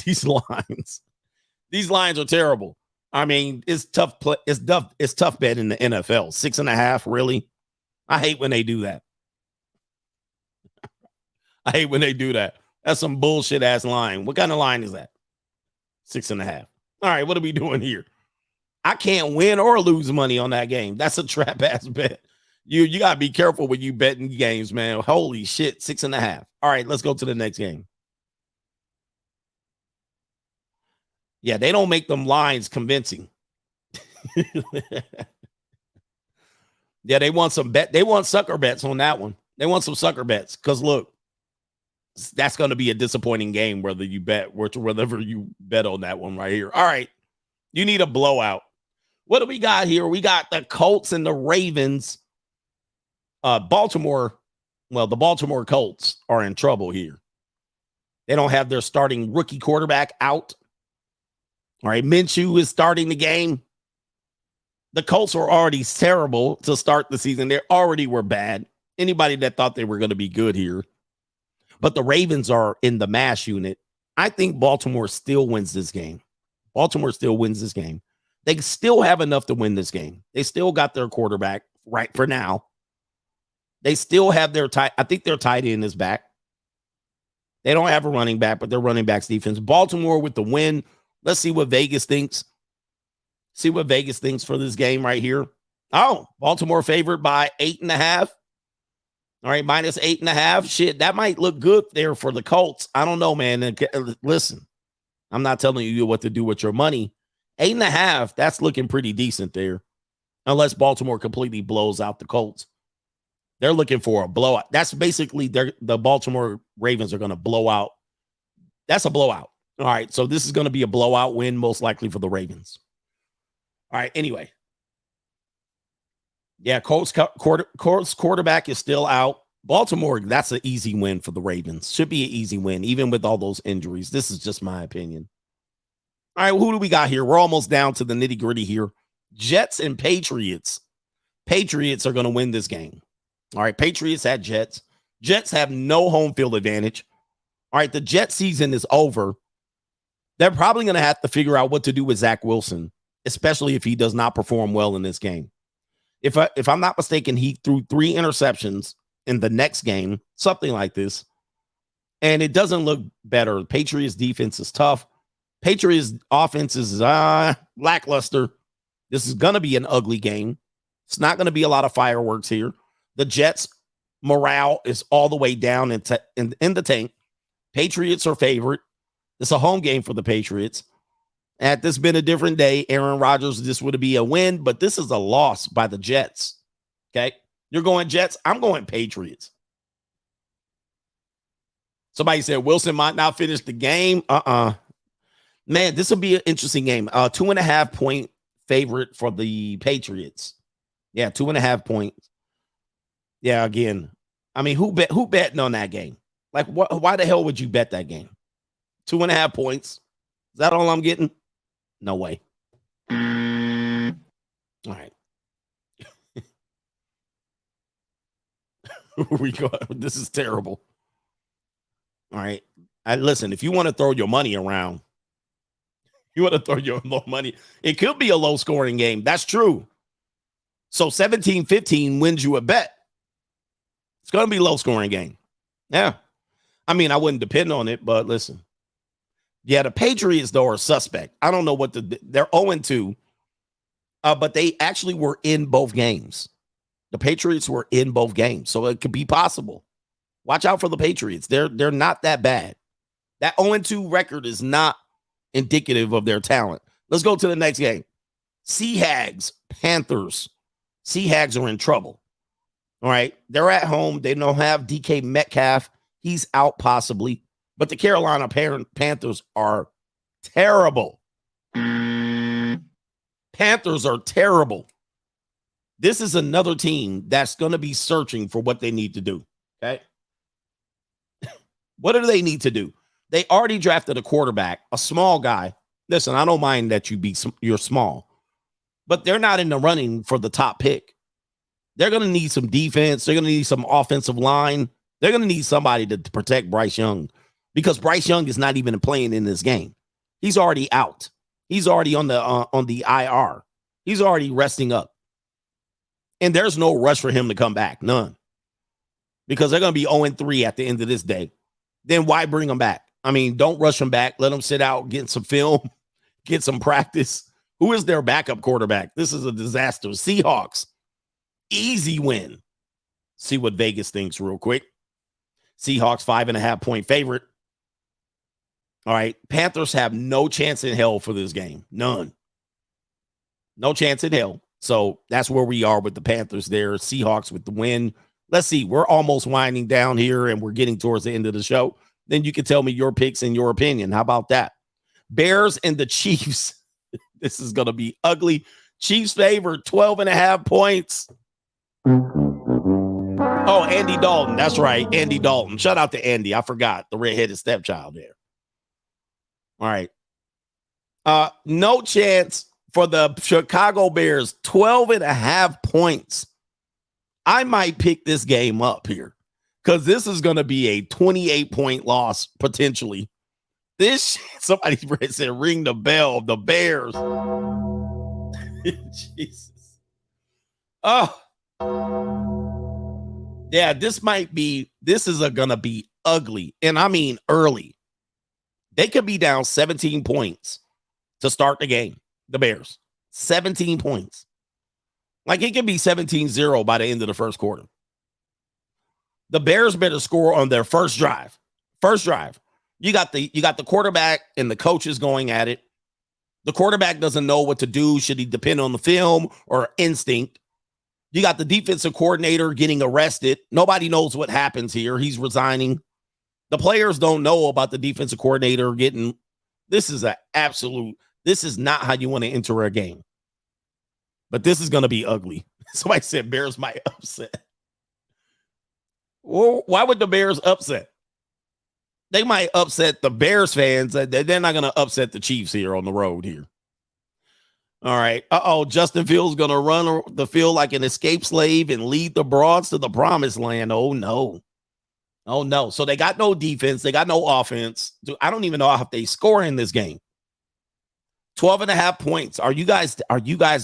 These lines are terrible. I mean, it's tough. It's tough bet in the NFL. 6.5, really? I hate when they do that. I hate when they do that. That's some bullshit ass line. What kind of line is that? 6.5. All right, what are we doing here? I can't win or lose money on that game. That's a trap ass bet. You got to be careful when you betting games, man. Holy shit, 6.5. All right, let's go to the next game. Yeah, they don't make them lines convincing. Yeah, they want sucker bets on that one. They want some sucker bets because look, that's going to be a disappointing game whether you bet on that one right here. All right, you need a blowout. What do we got here? We got the Colts and the Ravens. The Baltimore Colts are in trouble here. They don't have their starting rookie quarterback out. All right, Minshew is starting the game. The Colts were already terrible to start the season. They already were bad. Anybody that thought they were going to be good here. But the Ravens are in the mash unit. I think Baltimore still wins this game. Baltimore still wins this game. They still have enough to win this game. They still got their quarterback right for now. They still have I think their tight end is back. They don't have a running back, but their running back's defense. Baltimore with the win. Let's see what Vegas thinks. See what Vegas thinks for this game right here. Oh, Baltimore favored by 8.5. All right, minus 8.5. Shit, that might look good there for the Colts. I don't know, man. Listen, I'm not telling you what to do with your money. 8.5, that's looking pretty decent there. Unless Baltimore completely blows out the Colts. They're looking for a blowout. That's basically the Baltimore Ravens are going to blow out. That's a blowout. All right, so this is going to be a blowout win, most likely for the Ravens. All right, anyway. Yeah, Colts quarterback is still out. Baltimore, that's an easy win for the Ravens. Should be an easy win, even with all those injuries. This is just my opinion. All right, who do we got here? We're almost down to the nitty-gritty here. Jets and Patriots. Patriots are going to win this game. All right, Patriots at Jets. Jets have no home field advantage. All right, the Jet season is over. They're probably going to have to figure out what to do with Zach Wilson, especially if he does not perform well in this game. If I'm not mistaken, he threw 3 interceptions in the next game, something like this. And it doesn't look better. Patriots defense is tough. Patriots offense is lackluster. This is going to be an ugly game. It's not going to be a lot of fireworks here. The Jets morale is all the way down in the tank. Patriots are favorite. It's a home game for the Patriots. Had this been a different day, Aaron Rodgers, this would be a win, but this is a loss by the Jets. Okay? You're going Jets. I'm going Patriots. Somebody said Wilson might not finish the game. Man, this will be an interesting game. 2.5 point favorite for the Patriots. Yeah, 2.5 points. Yeah, again. I mean, who betting on that game? Like, why the hell would you bet that game? 2.5 points. Is that all I'm getting? No way. All right. We go. This is terrible. All right. Listen, if you want to throw your money around, you want to throw your money, it could be a low-scoring game. That's true. So 17-15 wins you a bet. It's going to be a low-scoring game. Yeah. I mean, I wouldn't depend on it, but listen. Yeah, the Patriots, though, are suspect. I don't know what they're 0-2, but they actually were in both games. The Patriots were in both games, so it could be possible. Watch out for the Patriots. They're not that bad. That 0-2 record is not indicative of their talent. Let's go to the next game. Seahawks, Panthers. Seahawks are in trouble. All right. They're at home. They don't have DK Metcalf. He's out possibly. But the Carolina Panthers are terrible. Panthers are terrible. This is another team that's going to be searching for what they need to do. Okay. What do they need to do? They already drafted a quarterback, a small guy. Listen, I don't mind that you're small, but they're not in the running for the top pick. They're going to need some defense. They're going to need some offensive line. They're going to need somebody to protect Bryce Young because Bryce Young is not even playing in this game. He's already out. He's already on the IR. He's already resting up. And there's no rush for him to come back. None. Because they're going to be 0-3 at the end of this day. Then why bring him back? I mean, don't rush him back. Let him sit out, get some film, get some practice. Who is their backup quarterback? This is a disaster. Seahawks. Easy win. See what Vegas thinks real quick. Seahawks 5.5 point favorite. All right. Panthers have no chance in hell for this game. None. No chance in hell. So that's where we are with the Panthers there. Seahawks with the win. Let's see. We're almost winding down here and we're getting towards the end of the show. Then you can tell me your picks and your opinion. How about that? Bears and the Chiefs. This is going to be ugly. Chiefs favored 12.5 points. Oh, Andy Dalton. That's right. Andy Dalton. Shout out to Andy. I forgot the redheaded stepchild there. All right. No chance for the Chicago Bears. 12.5 points. I might pick this game up here because this is going to be a 28-point loss potentially. Somebody said, ring the bell. The Bears. Jesus. Oh. Yeah, this is going to be ugly. And I mean early. They could be down 17 points to start the game. The Bears. 17 points. Like it could be 17-0 by the end of the first quarter. The Bears better score on their first drive. First drive. You got the quarterback and the coaches going at it. The quarterback doesn't know what to do. Should he depend on the film or instinct? You got the defensive coordinator getting arrested. Nobody knows what happens here. He's resigning. The players don't know about the defensive coordinator getting. This is not how you want to enter a game. But this is going to be ugly. Somebody said Bears might upset. Well, why would the Bears upset? They might upset the Bears fans. They're not going to upset the Chiefs here on the road here. All right. Justin Fields going to run the field like an escaped slave and lead the Broads to the promised land. Oh, no. Oh, no. So they got no defense. They got no offense. I don't even know if they score in this game. 12.5 points. Are you guys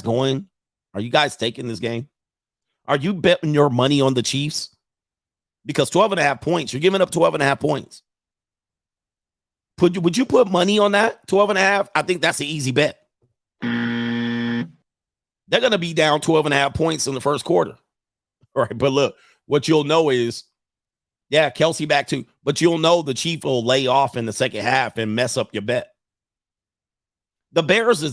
going? Are you guys taking this game? Are you betting your money on the Chiefs? Because 12.5 points, you're giving up 12.5 points. Would you put money on that? 12.5? I think that's an easy bet. They're going to be down 12.5 points in the first quarter. All right, but look, what you'll know is, yeah, Kelsey back too, but you'll know the Chief will lay off in the second half and mess up your bet. The Bears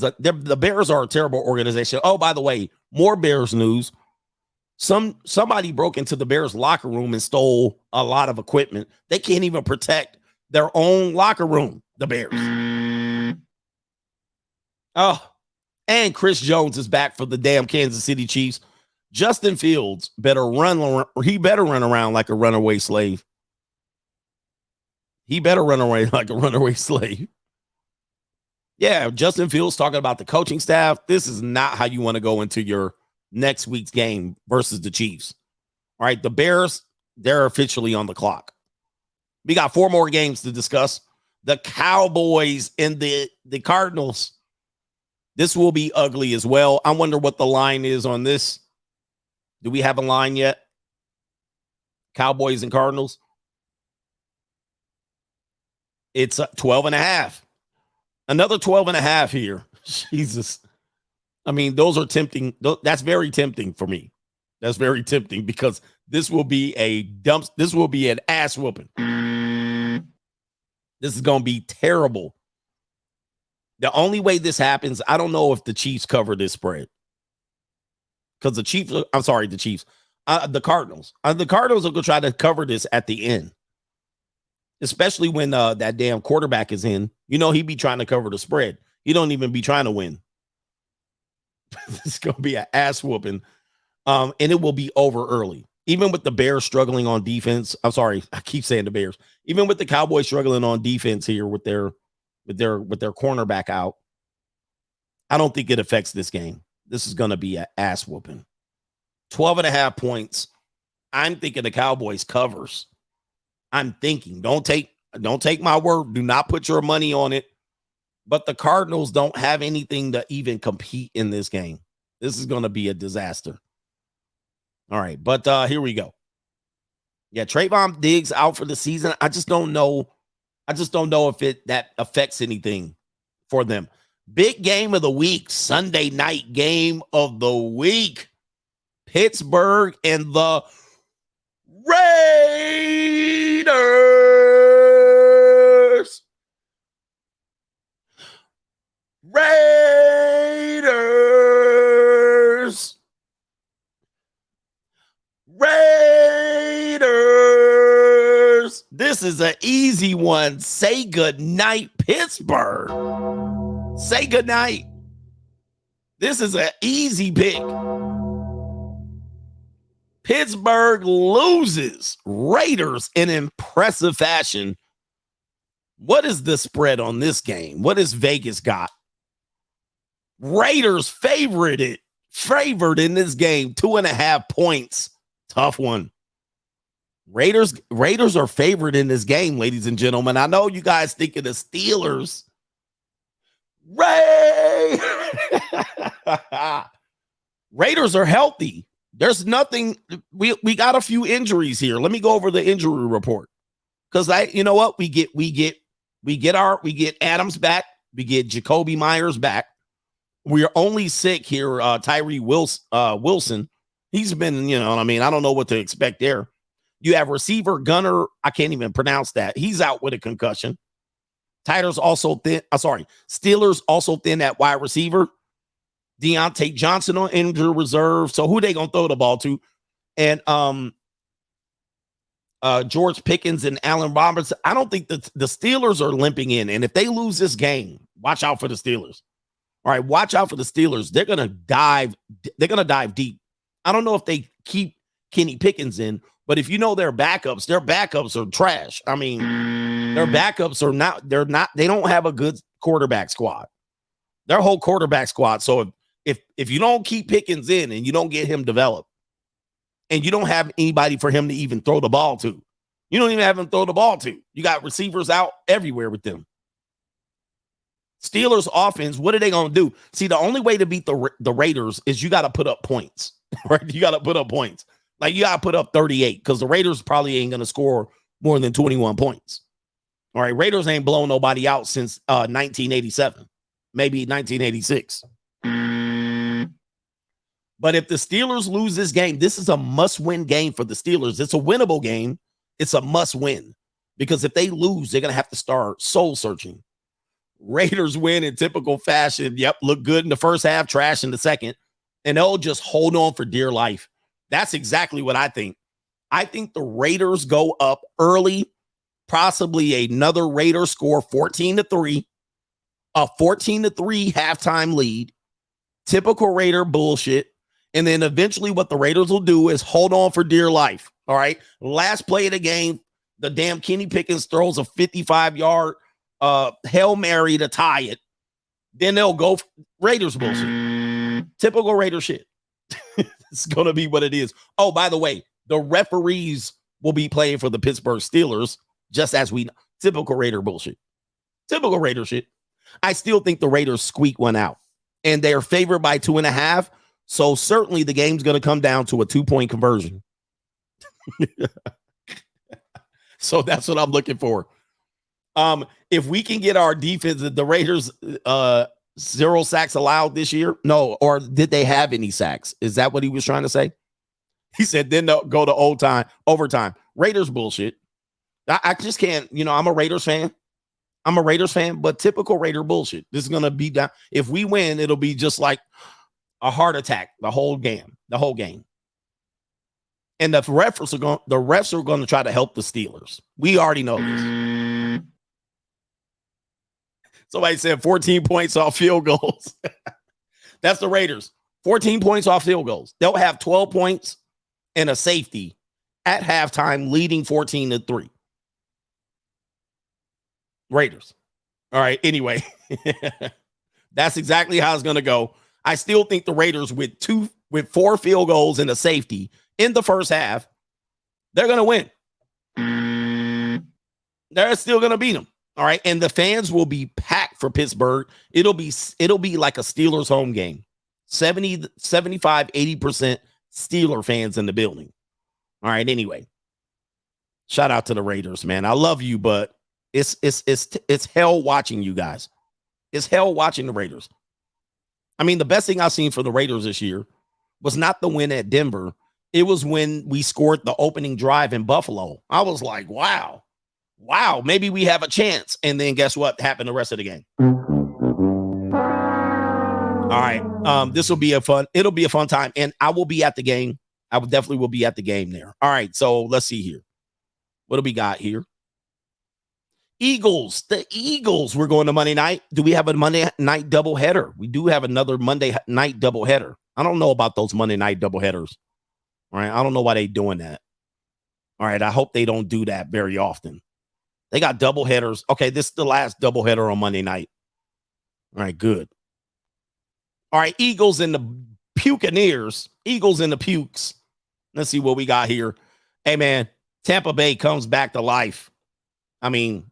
are a terrible organization. Oh, by the way, more Bears news. Somebody broke into the Bears locker room and stole a lot of equipment. They can't even protect their own locker room, the Bears. Oh, and Chris Jones is back for the damn Kansas City Chiefs. Justin Fields better run around like a runaway slave. He better run away like a runaway slave. Yeah, Justin Fields talking about the coaching staff. This is not how you want to go into your next week's game versus the Chiefs. All right, the Bears, they're officially on the clock. We got 4 more games to discuss. The Cowboys and the Cardinals. This will be ugly as well. I wonder what the line is on this. Do we have a line yet? Cowboys and Cardinals. It's 12.5. Another 12.5 here. Jesus. I mean, those are tempting. That's very tempting for me. That's very tempting because this will be this will be an ass whooping. This is going to be terrible. The only way this happens, I don't know if the Chiefs cover this spread. Because the Cardinals. The Cardinals are going to try to cover this at the end. Especially when that damn quarterback is in. You know, he be trying to cover the spread. He don't even be trying to win. It's going to be an ass whooping. And it will be over early. Even with the Bears struggling on defense. I'm sorry, I keep saying the Bears. Even with the Cowboys struggling on defense here with their cornerback out. I don't think it affects this game. This is going to be an ass whooping. 12.5 points. I'm thinking the Cowboys covers. I'm thinking. Don't take my word. Do not put your money on it. But the Cardinals don't have anything to even compete in this game. This is going to be a disaster. All right, but here we go. Yeah, Trayvon Diggs out for the season. I just don't know. If that affects anything for them. Big game of the week, Sunday night game of the week. Pittsburgh and the Raiders. This is an easy one. Say good night, Pittsburgh. Say good night. This is an easy pick. Pittsburgh loses. Raiders in impressive fashion. What is the spread on this game? What has Vegas got? Raiders favored in this game. 2.5 points. Tough one. Raiders are favored in this game, ladies and gentlemen. I know you guys think of the Steelers. Raiders are healthy. There's nothing. We got a few injuries here. Let me go over the injury report. Because you know what? We get Adams back. We get Jacoby Myers back. We are only sick here. Tyree Wilson. He's been, you know what I mean? I don't know what to expect there. You have receiver Gunner. I can't even pronounce that. He's out with a concussion. Steelers also thin at wide receiver. Deontay Johnson on injured reserve. So who they gonna throw the ball to? And George Pickens and Allen Robinson. I don't think the Steelers are limping in. And if they lose this game, watch out for the Steelers. All right, watch out for the Steelers. They're gonna dive deep. I don't know if they keep Kenny Pickens in, but if you know their backups are trash. I mean, their backups are not, they don't have a good quarterback squad. Their whole quarterback squad. So if you don't keep Pickens in and you don't get him developed and you don't have anybody for him to even throw the ball to, you don't even have him throw the ball to. You got receivers out everywhere with them. Steelers offense, what are they going to do? See, the only way to beat the Raiders is you got to put up points, right? You got to put up points. Like you got to put up 38 because the Raiders probably ain't going to score more than 21 points. All right, Raiders ain't blown nobody out since 1987, maybe 1986. But if the Steelers lose this game, this is a must-win game for the Steelers. It's a winnable game. It's a must-win because if they lose, they're going to have to start soul-searching. Raiders win in typical fashion. Yep, look good in the first half, trash in the second, and they'll just hold on for dear life. That's exactly what I think. I think the Raiders go up early, possibly another Raiders score 14-3, a 14-3 halftime lead, typical Raider bullshit, and then eventually what the Raiders will do is hold on for dear life, all right? Last play of the game, the damn Kenny Pickens throws a 55-yard Hail Mary to tie it. Then they'll go Raiders bullshit. Typical Raider shit. It's going to be what it is. Oh, by the way, the referees will be playing for the Pittsburgh Steelers, just as we know. Typical Raider bullshit. Typical Raider shit. I still think the Raiders squeak one out, and they're favored by 2.5. So certainly the game's going to come down to a 2-point conversion. So that's what I'm looking for. If we can get our defense, the Raiders 0 sacks allowed this year. No, or did they have any sacks? Is that what he was trying to say? He said then they'll go to overtime. Raiders bullshit. I just can't, I'm a Raiders fan. But typical Raider bullshit. This is going to be down. If we win, it'll be just like a heart attack the whole game. And the refs are going to try to help the Steelers. We already know this. Somebody said 14 points off field goals. That's the Raiders. 14 points off field goals. They'll have 12 points and a safety at halftime, leading 14-3. Raiders. All right. Anyway, that's exactly how it's going to go. I still think the Raiders with 4 field goals and a safety in the first half, they're going to win. They're still going to beat them. All right. And the fans will be packed for Pittsburgh. It'll be like a Steelers home game. 70, 75, 80% Steeler fans in the building. All right. Anyway, shout out to the Raiders, man. I love you, but it's hell watching you guys. It's hell watching the Raiders. I mean, the best thing I've seen for the Raiders this year was not the win at Denver. It was when we scored the opening drive in Buffalo. I was like, wow, maybe we have a chance. And then guess what happened the rest of the game? All right. It'll be a fun time. And I will be at the game. I will definitely be at the game there. All right. So let's see here. What do we got here? Eagles. The Eagles. We're going to Monday night. Do we have a Monday night doubleheader? We do have another Monday night doubleheader. I don't know about those Monday night doubleheaders. All right. I don't know why they're doing that. All right. I hope they don't do that very often. They got doubleheaders. Okay. This is the last doubleheader on Monday night. All right. Good. All right. Eagles and the Buccaneers. Eagles and the Pukes. Let's see what we got here. Hey, man. Tampa Bay comes back to life. I mean,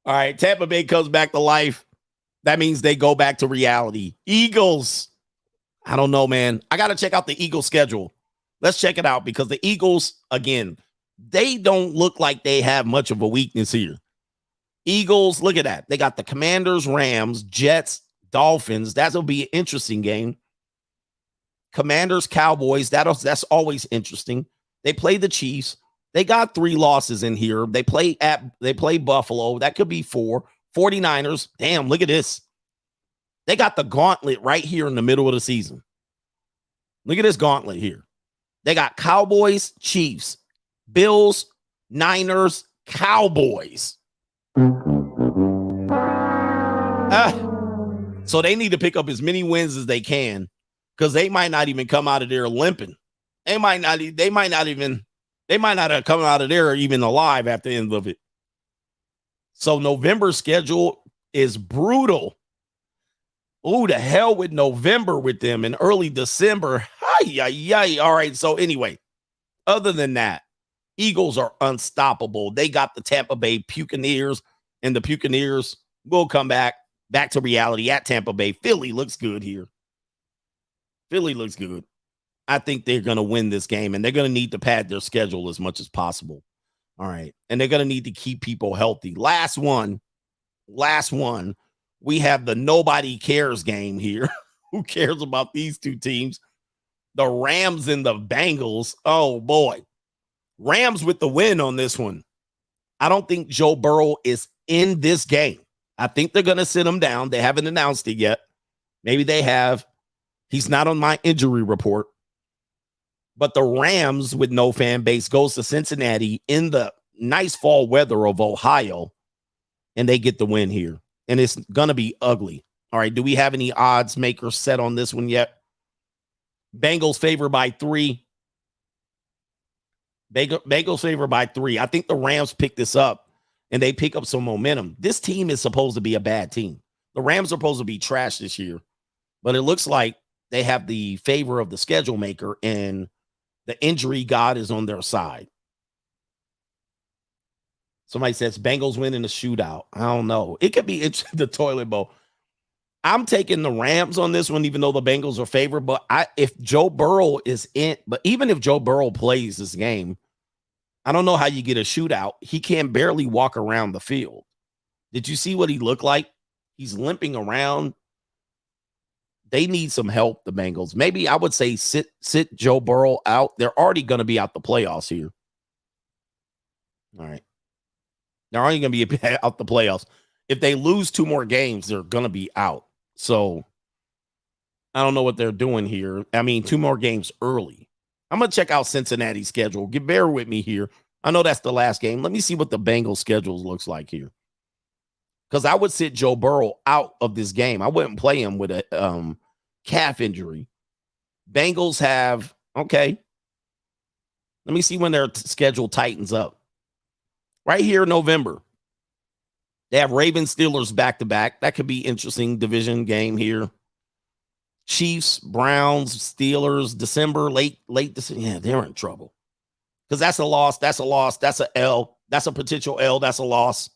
all right, Tampa Bay comes back to life. That means they go back to reality. Eagles. I don't know, man. I got to check out the Eagles schedule. Let's check it out because the Eagles, again, they don't look like they have much of a weakness here. Eagles, look at that. They got the Commanders, Rams, Jets, Dolphins. That'll be an interesting game. Commanders, Cowboys. That's always interesting. They play the Chiefs. They got 3 losses in here. They play Buffalo. That could be 4. 49ers. Damn, look at this. They got the gauntlet right here in the middle of the season. Look at this gauntlet here. They got Cowboys, Chiefs, Bills, Niners, Cowboys. So they need to pick up as many wins as they can because they might not even come out of there limping. They might not have come out of there even alive at the end of it. So November's schedule is brutal. Ooh, the hell with November with them in early December. All right. So anyway, other than that, Eagles are unstoppable. They got the Tampa Bay Buccaneers, and the Buccaneers will come back to reality at Tampa Bay. Philly looks good here. Philly looks good. I think they're going to win this game, and they're going to need to pad their schedule as much as possible. All right. And they're going to need to keep people healthy. Last one. We have the nobody cares game here. Who cares about these two teams? The Rams and the Bengals. Oh, boy. Rams with the win on this one. I don't think Joe Burrow is in this game. I think they're going to sit him down. They haven't announced it yet. Maybe they have. He's not on my injury report. But the Rams with no fan base goes to Cincinnati in the nice fall weather of Ohio, and they get the win here. And it's going to be ugly. All right, do we have any odds makers set on this one yet? Bengals favored by 3. Bengals favored by 3. I think the Rams pick this up, and they pick up some momentum. This team is supposed to be a bad team. The Rams are supposed to be trash this year, but it looks like they have the favor of the schedule maker, and the injury god is on their side. Somebody says Bengals win in a shootout. I don't know. It could be the toilet bowl. I'm taking the Rams on this one, even though the Bengals are favored. But if Joe Burrow is in, but even if Joe Burrow plays this game, I don't know how you get a shootout. He can barely walk around the field. Did you see what he looked like? He's limping around. They need some help, the Bengals. Maybe I would say sit Joe Burrow out. They're already going to be out the playoffs here. All right. They're already going to be out the playoffs. If they lose 2 more games, they're going to be out. So I don't know what they're doing here. I mean, 2 more games early. I'm going to check out Cincinnati's schedule. Bear with me here. I know that's the last game. Let me see what the Bengals schedule looks like here. Because I would sit Joe Burrow out of this game. I wouldn't play him with a calf injury. Bengals have, okay. Let me see when their schedule tightens up. Right here, November. They have Ravens, Steelers back-to-back. That could be interesting division game here. Chiefs, Browns, Steelers, December, late December. Yeah, they're in trouble. Because that's a loss. That's a loss. That's a L. That's a potential L. That's a loss.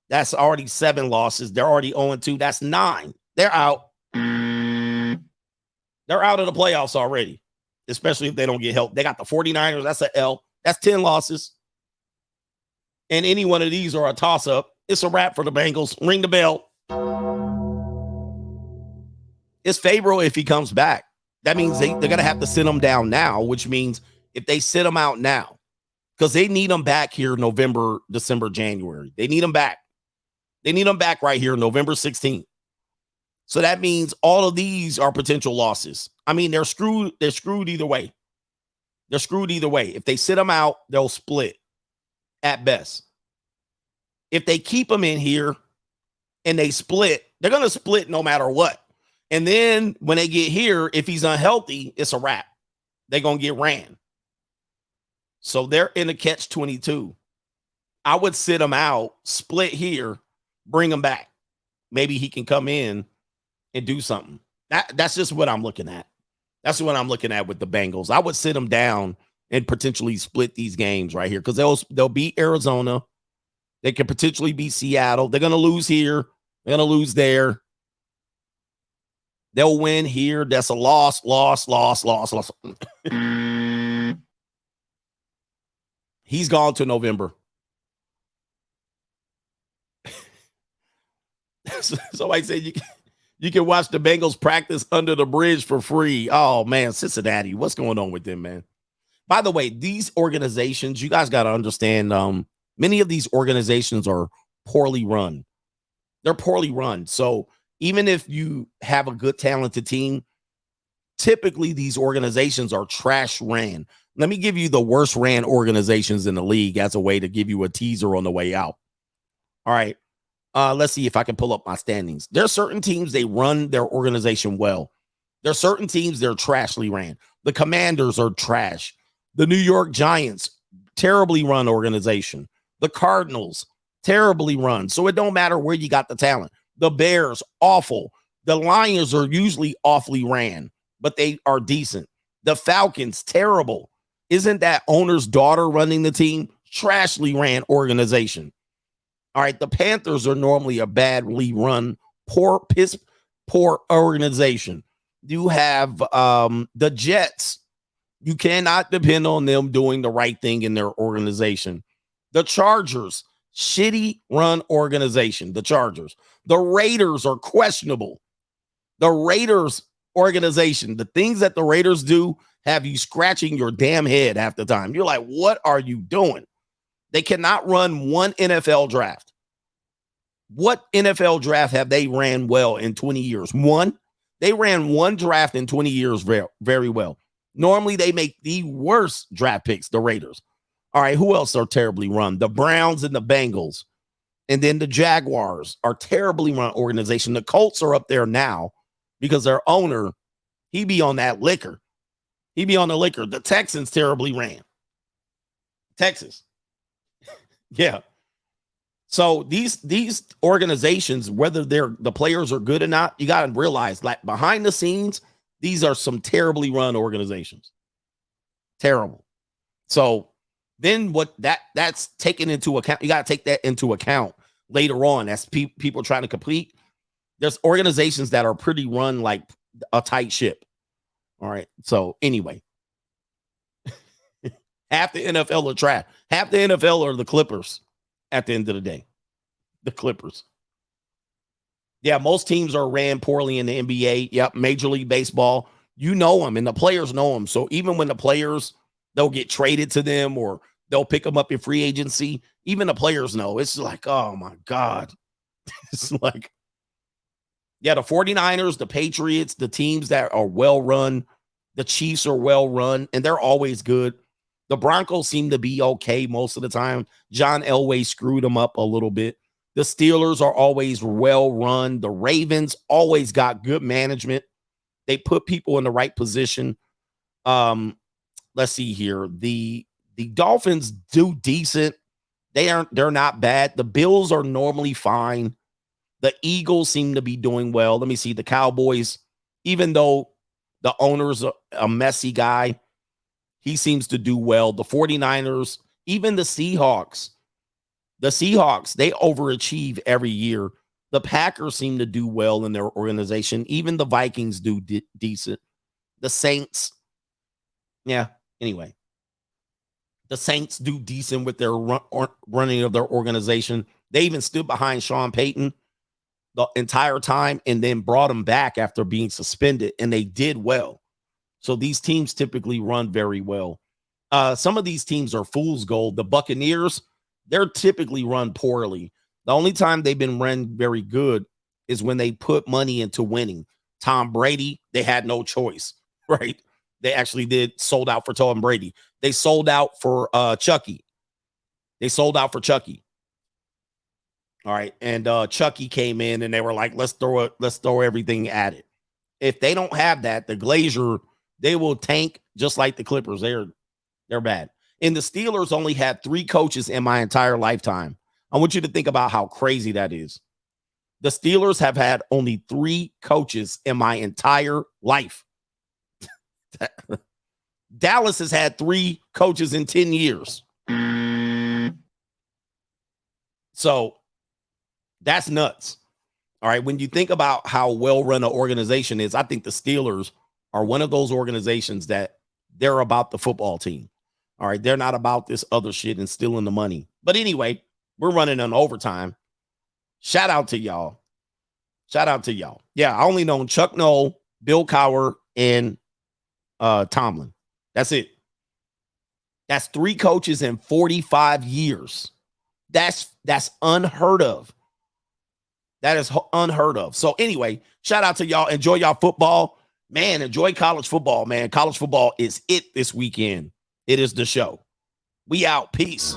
That's already 7 losses. They're already 0-2. That's 9. They're out. They're out of the playoffs already, especially if they don't get help. They got the 49ers. That's an L. That's 10 losses. And any one of these are a toss-up. It's a wrap for the Bengals. Ring the bell. It's favorable if he comes back. That means they're going to have to sit him down now, which means if they sit him out now, because they need him back here November, December, January. They need him back. They need him back right here November 16th. So that means all of these are potential losses. I mean, they're screwed. They're screwed either way. They're screwed either way. If they sit him out, they'll split at best. If they keep him in here and they split, they're going to split no matter what. And then when they get here, if he's unhealthy, it's a wrap. They're going to get ran. So they're in a catch-22. I would sit him out, split here, bring him back. Maybe he can come in and do something. That's just what I'm looking at. That's what I'm looking at with the Bengals. I would sit them down and potentially split these games right here because they'll beat Arizona. They could potentially beat Seattle. They're going to lose here. They're going to lose there. They'll win here. That's a loss. He's gone to November. Somebody said you can watch the Bengals practice under the bridge for free. Oh, man, Cincinnati. What's going on with them, man? By the way, these organizations, you guys got to understand, many of these organizations are poorly run. They're poorly run. So even if you have a good, talented team, typically these organizations are trash ran. Let me give you the worst ran organizations in the league as a way to give you a teaser on the way out. All right. Let's see if I can pull up my standings. There are certain teams, they run their organization well. There are certain teams, they're trashly ran. The Commanders are trash. The New York Giants, terribly run organization. The Cardinals, terribly run. So it don't matter where you got the talent. The Bears, awful. The Lions are usually awfully ran, but they are decent. The Falcons, terrible. Isn't that owner's daughter running the team? trashly ran organization. All right, the Panthers are normally a badly run, poor organization. You have the Jets. You cannot depend on them doing the right thing in their organization. The Chargers, shitty run organization. The Chargers. The Raiders are questionable. The Raiders organization, the things that the Raiders do have you scratching your damn head half the time. You're like, what are you doing? They cannot run one NFL draft. What NFL draft have they ran well in 20 years? One. They ran one draft in 20 years very, very well. Normally, they make the worst draft picks, the Raiders. All right, who else are terribly run? The Browns and the Bengals. And then the Jaguars are terribly run organization. The Colts are up there now because their owner, he be on that liquor. He be on the liquor. The Texans terribly ran. Texas. Yeah. So these organizations, whether the players are good or not, you got to realize, like, behind the scenes, these are some terribly run organizations. Terrible. So then that's taken into account. You got to take that into account later on as people trying to compete. There's organizations that are pretty run like a tight ship. All right. So anyway, half the NFL are trash. Half the NFL are the Clippers at the end of the day. The Clippers. Yeah, most teams are ran poorly in the NBA. Yep, Major League Baseball. You know them, and the players know them. So even when the players, they'll get traded to them or they'll pick them up in free agency, even the players know. It's like, oh, my God. It's like, yeah, the 49ers, the Patriots, the teams that are well-run, the Chiefs are well-run, and they're always good. The Broncos seem to be okay most of the time. John Elway screwed them up a little bit. The Steelers are always well-run. The Ravens always got good management. They put people in the right position. Let's see here. The Dolphins do decent. They're not bad. The Bills are normally fine. The Eagles seem to be doing well. Let me see. The Cowboys, even though the owner's a messy guy, he seems to do well. The 49ers, even the Seahawks. The Seahawks, they overachieve every year. The Packers seem to do well in their organization. Even the Vikings do decent. The Saints, yeah, anyway. The Saints do decent with their running of their organization. They even stood behind Sean Payton the entire time and then brought him back after being suspended, and they did well. So these teams typically run very well. Some of these teams are fool's gold. The Buccaneers, they're typically run poorly. The only time they've been run very good is when they put money into winning. Tom Brady, they had no choice, right? They actually sold out for Tom Brady. They sold out for Chucky. They sold out for Chucky. All right. And Chucky came in and they were like, let's throw everything at it. If they don't have that, the Glazier, they will tank just like the Clippers. They're bad. And the Steelers only had 3 coaches in my entire lifetime. I want you to think about how crazy that is. The Steelers have had only 3 coaches in my entire life. Dallas has had 3 coaches in 10 years. So that's nuts. All right. When you think about how well-run an organization is, I think the Steelers are one of those organizations that they're about the football team. All right. They're not about this other shit and stealing the money. But anyway, we're running on overtime. Shout out to y'all. Shout out to y'all. Yeah, I only known Chuck Noll, Bill Cowher, and Tomlin. That's it. That's 3 coaches in 45 years. That's unheard of. That is unheard of. So anyway, shout out to y'all. Enjoy y'all football. Man, enjoy college football, man. College football is it this weekend. It is the show. We out. Peace.